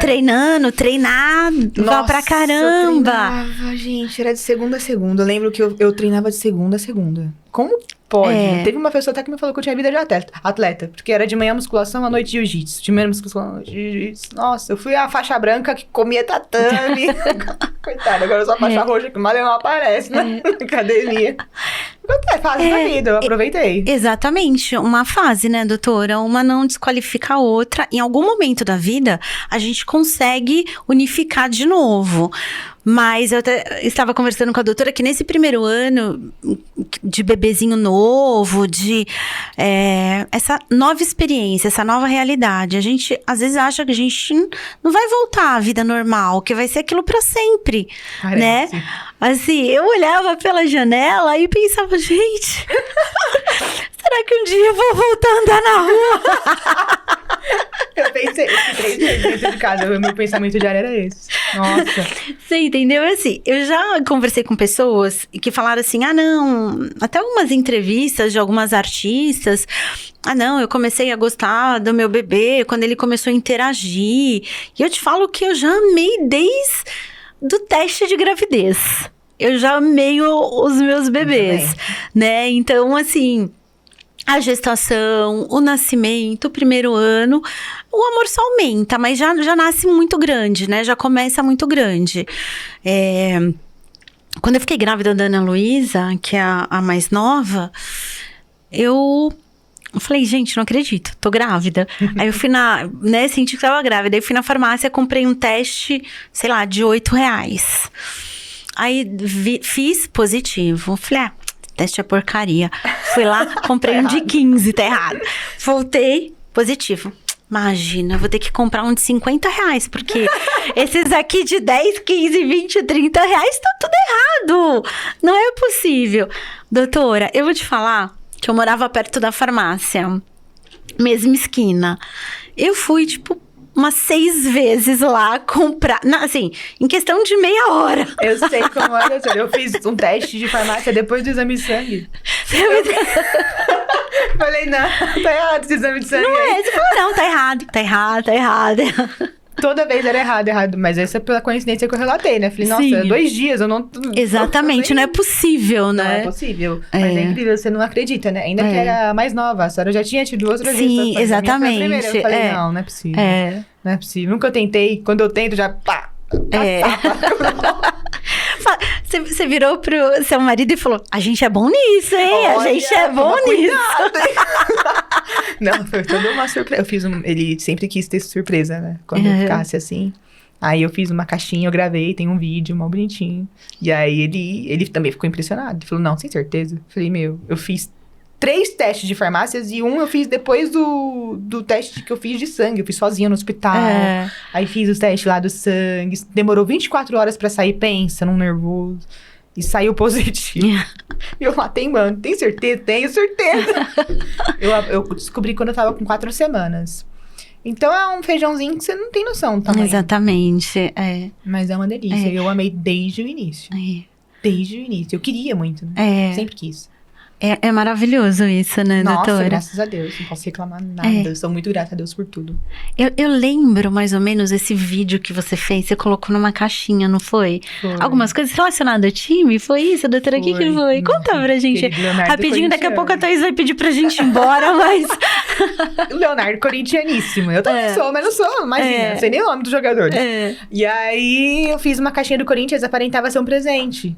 Treinava pra caramba. Eu treinava, gente, era de segunda a segunda. Eu lembro que eu treinava de segunda a segunda. Como pode? Teve uma pessoa até que me falou que eu tinha vida de atleta. Porque era de manhã musculação, à noite jiu-jitsu. De manhã musculação, à noite jiu-jitsu. Nossa, eu fui a faixa branca que comia tatame. Coitada, agora eu sou a faixa roxa que mal não aparece na academia. É fase da vida, eu aproveitei. Exatamente, uma fase, né, doutora? Uma não desqualifica a outra. Em algum momento da vida, a gente consegue unificar de novo. Mas eu estava conversando com a doutora que nesse primeiro ano de bebezinho novo, de essa nova experiência, essa nova realidade, a gente às vezes acha que a gente não vai voltar à vida normal, que vai ser aquilo para sempre, né? Assim, eu olhava pela janela e pensava, gente, será que um dia eu vou voltar a andar na rua? Eu pensei, 3 meses dentro de casa, o meu pensamento diário era esse. Nossa. Você entendeu? Assim, eu já conversei com pessoas que falaram assim, não, até umas entrevistas de algumas artistas, não, eu comecei a gostar do meu bebê quando ele começou a interagir. E eu te falo que eu já amei desde do teste de gravidez. Eu já amei os meus bebês, né? Então, assim... A gestação, o nascimento, o primeiro ano, o amor só aumenta, mas já nasce muito grande, né? Já começa muito grande. Quando eu fiquei grávida da Ana Luísa, que é a mais nova, eu falei, gente, não acredito, tô grávida. Aí eu fui senti que tava grávida. Aí eu fui na farmácia, comprei um teste, sei lá, de R$8. Aí fiz positivo. Falei, teste é porcaria. Fui lá, comprei um de 15, tá errado. Voltei, positivo. Imagina, eu vou ter que comprar um de R$50, porque esses aqui de 10, 15, 20, R$30, tá tudo errado. Não é possível. Doutora, eu vou te falar que eu morava perto da farmácia, mesma esquina. Eu fui, umas 6 vezes lá comprar. Assim, em questão de meia hora. Eu sei como é, doutora. Eu fiz um teste de farmácia depois do exame de sangue. Falei, não, tá errado esse exame de sangue. Não é, você falou, não, tá errado. Toda vez era errado. Mas essa é pela coincidência que eu relatei, né? Falei, nossa, Sim. 2 dias, eu não... Exatamente, não é possível, né? Não é possível. Mas é incrível, você não acredita, né? Ainda que era mais nova, a senhora já tinha tido outras vezes. Sim, exatamente. Primeira, eu falei, não é possível. Não é possível. Nunca eu tentei, quando eu tento já, pá, Você virou pro seu marido e falou, a gente é bom nisso, hein? Olha, a gente é bom nisso. Não, foi toda uma surpresa. Eu fiz ele sempre quis ter surpresa, né? Quando eu ficasse assim. Aí eu fiz uma caixinha, eu gravei, tem um vídeo mal bonitinho. E aí ele também ficou impressionado. Ele falou, não, sem certeza. Eu falei, eu fiz 3 testes de farmácias e um eu fiz depois do teste que eu fiz de sangue. Eu fiz sozinha no hospital. Aí fiz os testes lá do sangue. Demorou 24 horas pra sair, pensa, num nervoso. E saiu positivo. E eu lá, mano, tem certeza? Tenho certeza. eu descobri quando eu tava com 4 semanas. Então é um feijãozinho que você não tem noção também. Exatamente, Mas é uma delícia. Eu amei desde o início. Desde o início. Eu queria muito, né? Sempre quis. É maravilhoso isso, né, doutora? Nossa, graças a Deus. Não posso reclamar nada. Eu sou muito grata a Deus por tudo. Eu lembro, mais ou menos, esse vídeo que você fez. Você colocou numa caixinha, não foi? Algumas coisas relacionadas ao time? Foi isso, doutora? O que foi? Conta pra gente. Rapidinho, daqui a pouco a Thaís vai pedir pra gente ir embora, mas... Leonardo corintianíssimo. Eu também sou, mas não sou. Imagina, não sei nem o nome do jogador. E aí, eu fiz uma caixinha do Corinthians, aparentava ser um presente.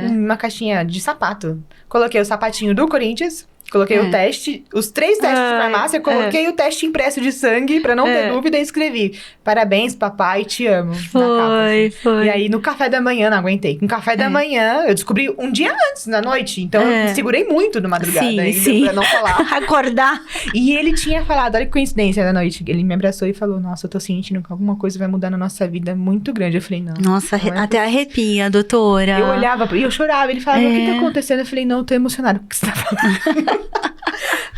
Uma caixinha de sapato. Coloquei o sapatinho do Corinthians, coloquei o teste, os 3 testes de farmácia, coloquei o teste impresso de sangue, pra não ter dúvida, e escrevi, parabéns, papai, te amo. Foi. E aí, no café da manhã, não aguentei. No café da manhã, eu descobri um dia antes, na noite. Então, eu me segurei muito na madrugada ainda, pra não falar. Acordar. E ele tinha falado, olha que coincidência da noite. Ele me abraçou e falou, nossa, eu tô sentindo que alguma coisa vai mudar na nossa vida muito grande. Eu falei, não. Nossa, até arrepia, doutora. Eu olhava e eu chorava. Ele falava, o que tá acontecendo? Eu falei, não, eu tô emocionada com o que você tá falando.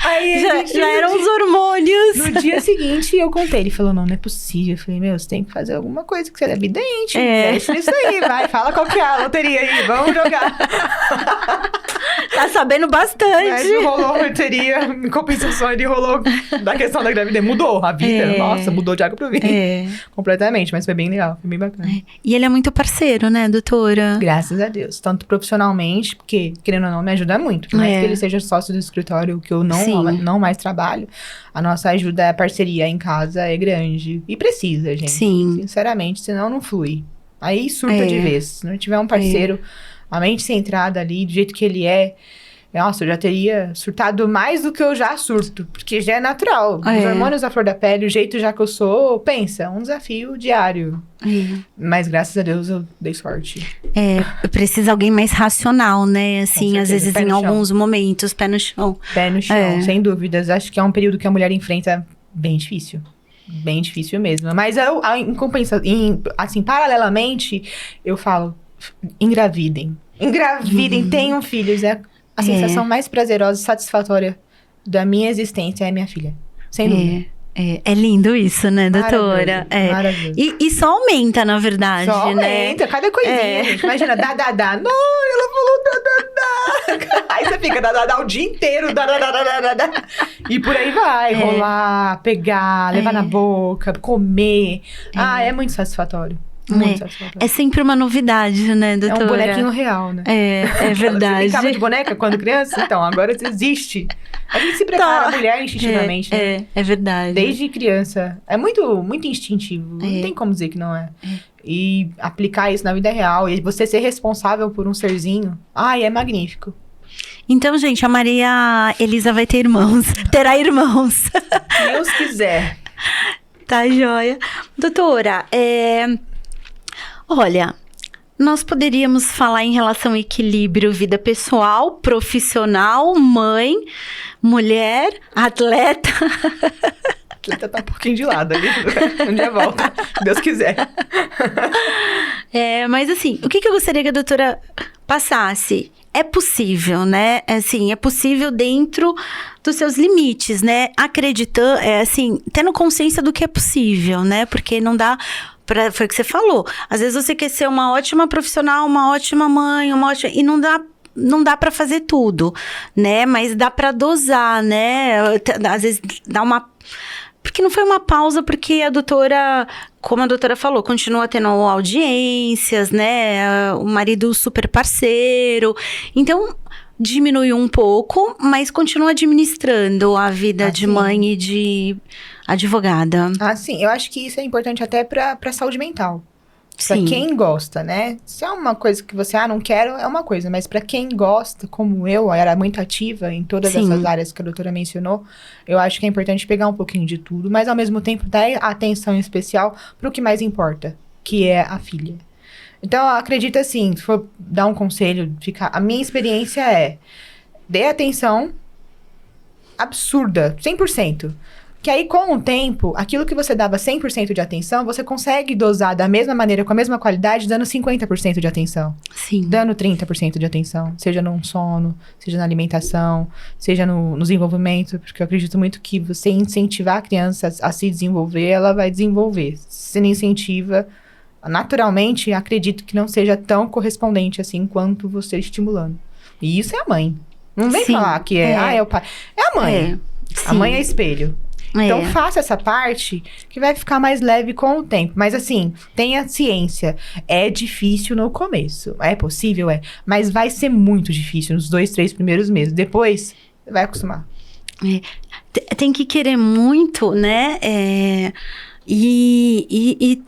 Aí, já eram os hormônios. No dia seguinte, eu contei. Ele falou, não é possível. Eu falei, você tem que fazer alguma coisa, que você é evidente. Mexe nisso aí, vai. Fala qual que é a loteria aí, vamos jogar. Tá sabendo bastante. Mas rolou loteria, em compensação, ele rolou da questão da gravidez. Mudou a vida, nossa, mudou de água pro vinho. Completamente, mas foi bem legal, foi bem bacana. E ele é muito parceiro, né, doutora? Graças a Deus. Tanto profissionalmente, porque, querendo ou não, me ajuda muito. Por mais que ele seja sócio do escritório, que eu não mais trabalho, a nossa ajuda, a parceria em casa é grande. E precisa, gente. Sim. Sinceramente, senão não flui. Aí surta de vez. Se não tiver um parceiro, a mente centrada ali, do jeito que ele é, nossa, eu já teria surtado mais do que eu já surto. Porque já é natural. Os hormônios à flor da pele, o jeito já que eu sou, pensa, um desafio diário. Mas graças a Deus eu dei sorte. Precisa alguém mais racional, né? Assim, às vezes em alguns momentos, pé no chão. Pé no chão, sem dúvidas. Acho que é um período que a mulher enfrenta bem difícil. Bem difícil mesmo. Mas em compensação, assim, paralelamente, eu falo, engravidem. Tenham filhos. É a sensação mais prazerosa e satisfatória da minha existência é minha filha. Sem dúvida. É lindo isso, né, doutora? Maravilhoso. E só aumenta, na verdade, só né? aumenta, cada coisinha, gente. Imagina, Não, ela falou dá. Aí você fica dá o dia inteiro, dá. E por aí vai, rolar, pegar, levar na boca, comer. É muito satisfatório. Muito satisfatório. É sempre uma novidade, né, doutora? É um bonequinho real, né? É verdade. Você brincava de boneca quando criança? Então, agora existe. A gente se prepara, a mulher instintivamente, né? É verdade. Desde criança. É muito, muito instintivo. Não tem como dizer que não é. E aplicar isso na vida real. E você ser responsável por um serzinho. É magnífico. Então, gente, a Maria Elisa vai ter irmãos. Terá irmãos. Deus quiser. Tá joia. Doutora, olha, nós poderíamos falar em relação ao equilíbrio vida pessoal, profissional, mãe, mulher, atleta. Atleta tá um pouquinho de lado ali. Um dia volta, se Deus quiser. Mas assim, o que eu gostaria que a doutora passasse? é possível, né? Assim, é possível dentro dos seus limites, né? Acreditando, assim, tendo consciência do que é possível, né? Porque não dá... Foi o que você falou. Às vezes você quer ser uma ótima profissional, uma ótima mãe, e não dá para fazer tudo, né? Mas dá para dosar, né? Às vezes dá uma... Porque não foi uma pausa, porque a doutora, como a doutora falou, continua tendo audiências, né? O marido super parceiro. Então, diminuiu um pouco, mas continua administrando a vida de mãe e de advogada. Sim. Eu acho que isso é importante até pra saúde mental. Pra quem gosta, né? Se é uma coisa que você, não quero, é uma coisa. Mas pra quem gosta, como eu era muito ativa em todas essas áreas que a doutora mencionou, eu acho que é importante pegar um pouquinho de tudo, mas ao mesmo tempo dar atenção especial pro que mais importa, que é a filha. Então, eu acredito assim, se for dar um conselho, a minha experiência dê atenção absurda, 100%. Que aí, com o tempo, aquilo que você dava 100% de atenção, você consegue dosar da mesma maneira, com a mesma qualidade, dando 50% de atenção. Sim. Dando 30% de atenção. Seja no sono, seja na alimentação, seja no desenvolvimento. Porque eu acredito muito que você incentivar a criança a se desenvolver, ela vai desenvolver. Se não incentiva, naturalmente, acredito que não seja tão correspondente assim quanto você estimulando. E isso é a mãe. Não vem falar que é o pai. É a mãe. A mãe é espelho. Então, faça essa parte que vai ficar mais leve com o tempo. Mas, assim, tenha ciência. É difícil no começo. É possível? Mas vai ser muito difícil nos 2, 3 primeiros meses. Depois, você vai acostumar. Tem que querer muito, né? E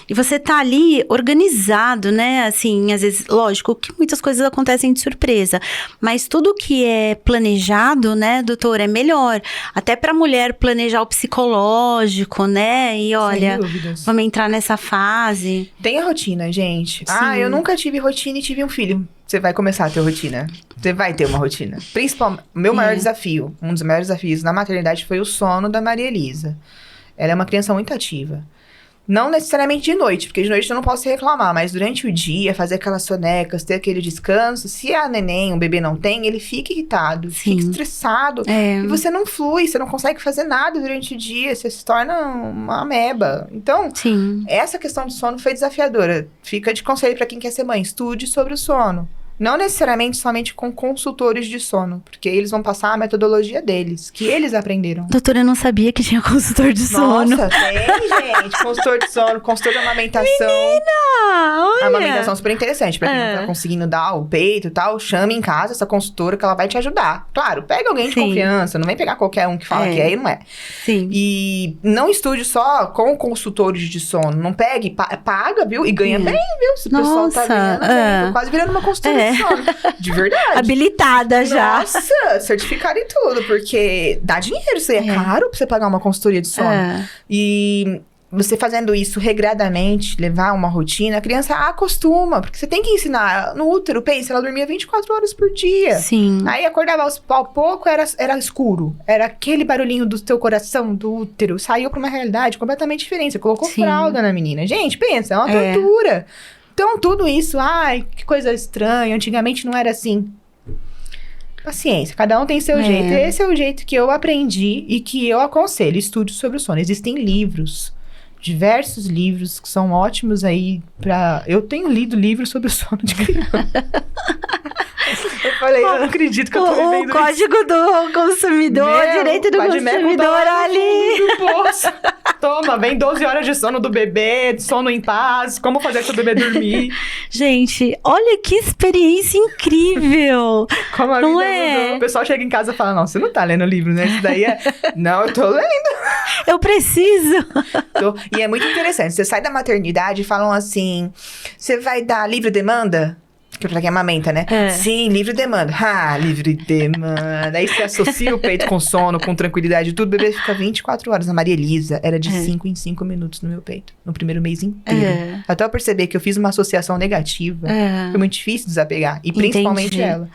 você tá ali organizado, né? Assim, às vezes, lógico que muitas coisas acontecem de surpresa, mas tudo que é planejado, né, doutor, é melhor. Até pra mulher planejar o psicológico, né? E olha, vamos entrar nessa fase. Tenha rotina, gente. Eu nunca tive rotina e tive um filho. Você vai começar a ter rotina. Você vai ter uma rotina. Principalmente, meu maior desafio, um dos maiores desafios na maternidade foi o sono da Maria Elisa. Ela é uma criança muito ativa. Não necessariamente de noite, porque de noite eu não posso reclamar, mas durante o dia, fazer aquelas sonecas, ter aquele descanso. Se a neném, o bebê não tem, ele fica irritado, fica estressado. E você não flui, você não consegue fazer nada durante o dia, você se torna uma ameba. Então, essa questão do sono foi desafiadora. Fica de conselho para quem quer ser mãe, estude sobre o sono. Não necessariamente somente com consultores de sono, porque eles vão passar a metodologia deles, que eles aprenderam. Doutora, eu não sabia que tinha consultor de sono. Nossa, tem, gente. Consultor de sono, consultor de amamentação. Menina, olha. A amamentação é super interessante. Pra quem não tá conseguindo dar o peito e tal, chame em casa essa consultora que ela vai te ajudar. Claro, pega alguém de confiança, não vem pegar qualquer um que fala que é e não é. Sim. E não estude só com consultores de sono. Não pegue, paga, viu? E ganha bem, viu? Se o pessoal tá ganhando bem. Tô quase virando uma consultora de sono. De verdade. Habilitada já. Nossa, certificado e tudo. Porque dá dinheiro. Isso aí é caro pra você pagar uma consultoria de sono. E você fazendo isso regradamente, levar uma rotina, a criança acostuma. Porque você tem que ensinar. No útero, pensa, ela dormia 24 horas por dia. Sim. Aí acordava aos pouco, era escuro. Era aquele barulhinho do teu coração, do útero. Saiu pra uma realidade completamente diferente. Você colocou fralda na menina. Gente, pensa, é uma tortura. Então, tudo isso, que coisa estranha. Antigamente não era assim. Paciência, cada um tem seu jeito. Esse é o jeito que eu aprendi e que eu aconselho. Estude sobre o sono. Existem livros, diversos livros que são ótimos aí pra... Eu tenho lido livros sobre o sono de criança. Eu falei, eu não acredito que eu tô vivendo o Código do Consumidor, Direito do Consumidor ali. Toma, vem 12 horas de sono do bebê, sono em paz, como fazer seu bebê dormir. Gente, olha que experiência incrível. Como a vida mudou. O pessoal chega em casa e fala, não, você não tá lendo o livro, né? Isso daí Não, eu tô lendo. Eu preciso. E é muito interessante, você sai da maternidade e falam assim, você vai dar livre demanda? Que pra quem amamenta, né? Sim, livre demanda. Livre demanda. Aí você associa o peito com sono, com tranquilidade e tudo. O bebê fica 24 horas. A Maria Elisa era de 5 em 5 minutos no meu peito. No primeiro mês inteiro. Até eu perceber que eu fiz uma associação negativa. Foi muito difícil desapegar. E principalmente ela.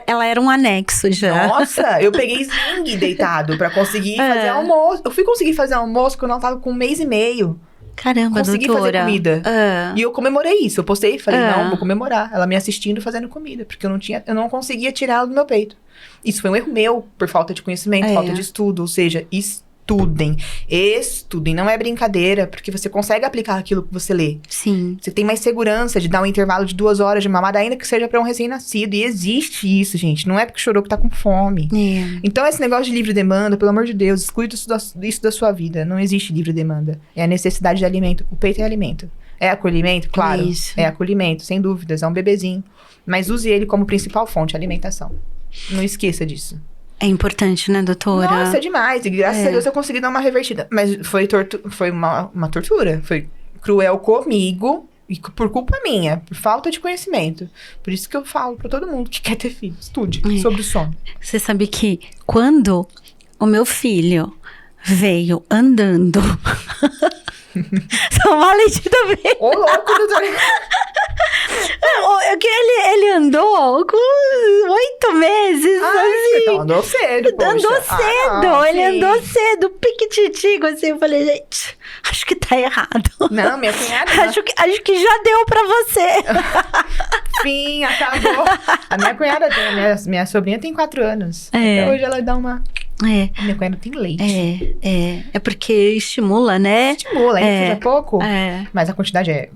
Ela era um anexo já. Nossa, eu peguei zingue deitado pra conseguir fazer almoço. Eu fui conseguir fazer almoço quando ela tava com 1 mês e meio. Caramba, consegui doutora. fazer comida. Ah. E eu comemorei isso. Eu postei e falei, não, vou comemorar. Ela me assistindo fazendo comida. Porque eu não conseguia tirar ela do meu peito. Isso foi um erro meu, por falta de conhecimento, falta de estudo. Ou seja, estudem. Estudem. Não é brincadeira, porque você consegue aplicar aquilo que você lê. Sim. Você tem mais segurança de dar um intervalo de 2 horas de mamada, ainda que seja para um recém-nascido. E existe isso, gente. Não é porque chorou que tá com fome. Então, esse negócio de livre demanda, pelo amor de Deus, exclui isso da sua vida. Não existe livre demanda. É a necessidade de alimento. O peito é alimento. É acolhimento? Claro. Isso. É acolhimento, sem dúvidas. É um bebezinho. Mas use ele como principal fonte de alimentação. Não esqueça disso. É importante, né, doutora? Nossa, é demais. E graças a Deus eu consegui dar uma revertida. Mas foi uma tortura. Foi cruel comigo. E por culpa minha. Por falta de conhecimento. Por isso que eu falo pra todo mundo que quer ter filho. Estude sobre o sono. Você sabe que quando o meu filho veio andando... São Valentim também. Ô, louco, doutora. Ele andou com 8 meses, assim. Então andou cedo, poxa. Andou cedo, não, ele sim. andou cedo, piquititico, assim. Eu falei, gente, acho que tá errado. Não, minha cunhada... Acho que já deu pra você. Fim, acabou. A minha cunhada, minha sobrinha tem 4 anos. É. Até hoje ela dá uma... É. A minha cunhada tem leite. É porque estimula, né? Estimula, ainda que seja pouco. É. Mas a quantidade é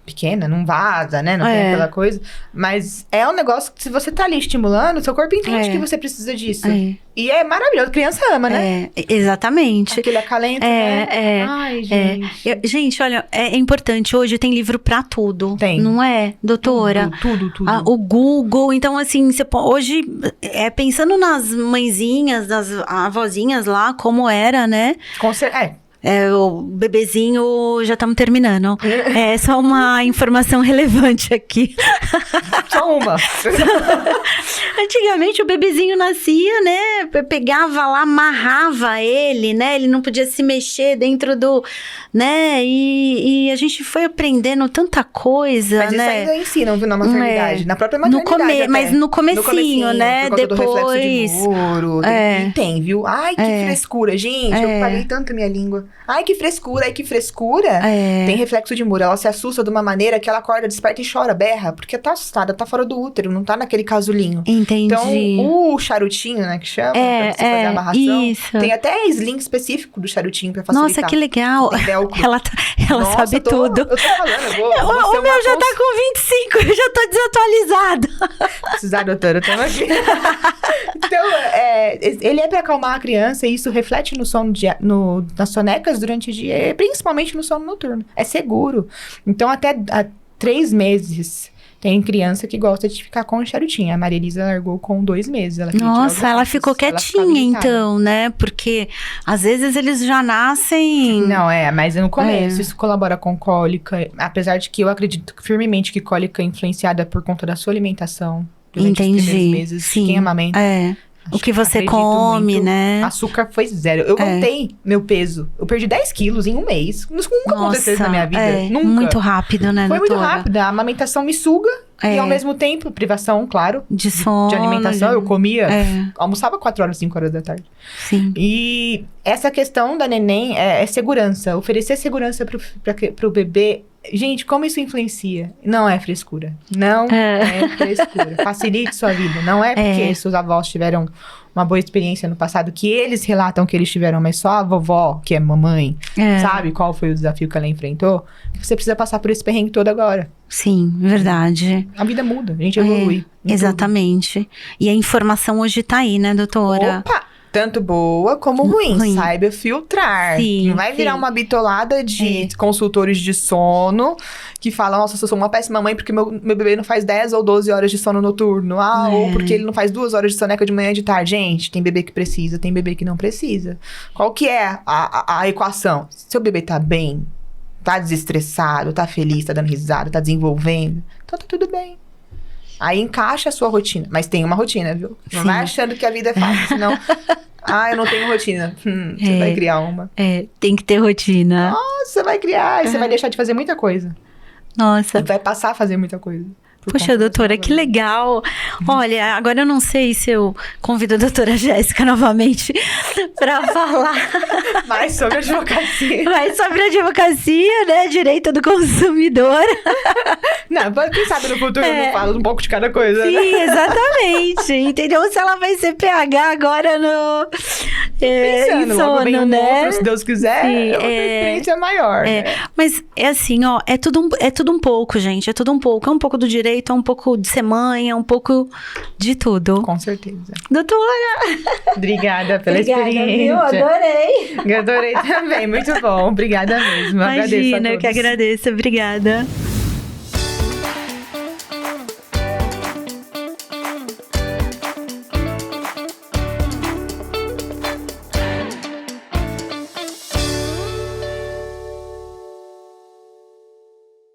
pequena, não vaza, né? Não tem aquela coisa. Mas é um negócio que se você tá ali estimulando, seu corpo entende que você precisa disso. E é maravilhoso. Criança ama, né? Exatamente. Aquele acalento, né? Ai, gente. Gente, olha, é importante. Hoje tem livro pra tudo. Tem. Não é, doutora? Tudo. O Google. Então, assim, hoje, pensando nas mãezinhas, nas avózinhas lá, como era, né? O bebezinho, já estamos terminando. É só uma informação relevante aqui. Só uma. Antigamente o bebezinho nascia, né? Pegava lá, amarrava ele, né? Ele não podia se mexer dentro do... né? E a gente foi aprendendo tanta coisa, mas né? Mas isso ainda ensinam, viu? Na maternidade. Na própria maternidade mas no comecinho, né? Por causa Depois... do reflexo de muro. Tem, viu? Ai, que frescura. Gente, eu paguei tanto a minha língua. Ai, que frescura. Tem reflexo de muro. Ela se assusta de uma maneira que ela acorda, desperta e chora, berra. Porque tá assustada, tá fora do útero, não tá naquele casulinho. Entendi. Então, o charutinho, né, que chama, pra você fazer a amarração. Isso. Tem até sling específico do charutinho pra facilitar. Nossa, que legal. Ela sabe tudo. Eu tô falando, o meu já tá com 25, eu já tô desatualizada. Precisar, doutora, eu tô aqui. Então, ele é pra acalmar a criança e isso reflete no sono, nas sonecas durante o dia, principalmente no sono noturno. É seguro. Então, até 3 meses... Tem criança que gosta de ficar com charutinho. A Maria Elisa largou com 2 meses. Nossa, ela ficou quietinha então, né? Porque às vezes eles já nascem... Não, mas no começo isso colabora com cólica. Apesar de que eu acredito firmemente que cólica é influenciada por conta da sua alimentação. Durante os primeiros meses. Sim. Quem amamenta. O que você come, muito. né? Açúcar foi 0. Eu voltei meu peso. Eu perdi 10 quilos em 1 mês. Isso nunca aconteceu na minha vida. Nunca. Muito rápido, né, Foi doutora? muito rápido. A amamentação me suga. E ao mesmo tempo, privação, claro. De sono. De alimentação. Eu comia. Almoçava 4 horas, 5 horas da tarde. Sim. E essa questão da neném é segurança. Oferecer segurança pro bebê. Gente, como isso influencia? Não é frescura. Não é frescura. Facilite sua vida. Não é porque seus avós tiveram uma boa experiência no passado, que eles relatam que eles tiveram, mas só a vovó, que é mamãe, sabe qual foi o desafio que ela enfrentou, você precisa passar por esse perrengue todo agora. Sim, verdade. A vida muda, a gente evolui. Exatamente. E a informação hoje tá aí, né, doutora? Opa! Tanto boa como ruim. Saiba filtrar. Sim, não vai virar uma bitolada de consultores de sono que falam, nossa, eu sou uma péssima mãe porque meu bebê não faz 10 ou 12 horas de sono noturno. Ou porque ele não faz 2 horas de soneca de manhã e de tarde. Gente, tem bebê que precisa, tem bebê que não precisa. Qual que é a equação? Seu bebê tá bem, tá desestressado, tá feliz, tá dando risada, tá desenvolvendo, então tá tudo bem. Aí encaixa a sua rotina. Mas tem uma rotina, viu? Não vai achando que a vida é fácil. Senão, eu não tenho rotina. Você vai criar uma. Tem que ter rotina. Nossa, você vai criar. E você vai deixar de fazer muita coisa. Nossa. E vai passar a fazer muita coisa. Poxa, doutora, que legal. Olha, agora eu não sei se eu convido a doutora Jéssica novamente para falar mais sobre advocacia. mais sobre advocacia, né? Direito do consumidor. Não, quem sabe no futuro eu não falo um pouco de cada coisa, Sim, né? Exatamente. Entendeu? Se ela vai ser PH agora no... Pensando, logo vem outro, se Deus quiser, Sim, outra experiência maior. Né? Mas é assim, ó, é tudo um pouco, gente. É tudo um pouco. É um pouco do direito, é um pouco de ser mãe, é um pouco de tudo. Com certeza. Doutora! Obrigada pela Obrigada, experiência. viu? Adorei. Eu adorei também, muito bom. Obrigada mesmo. Imagina, eu que agradeço. Obrigada.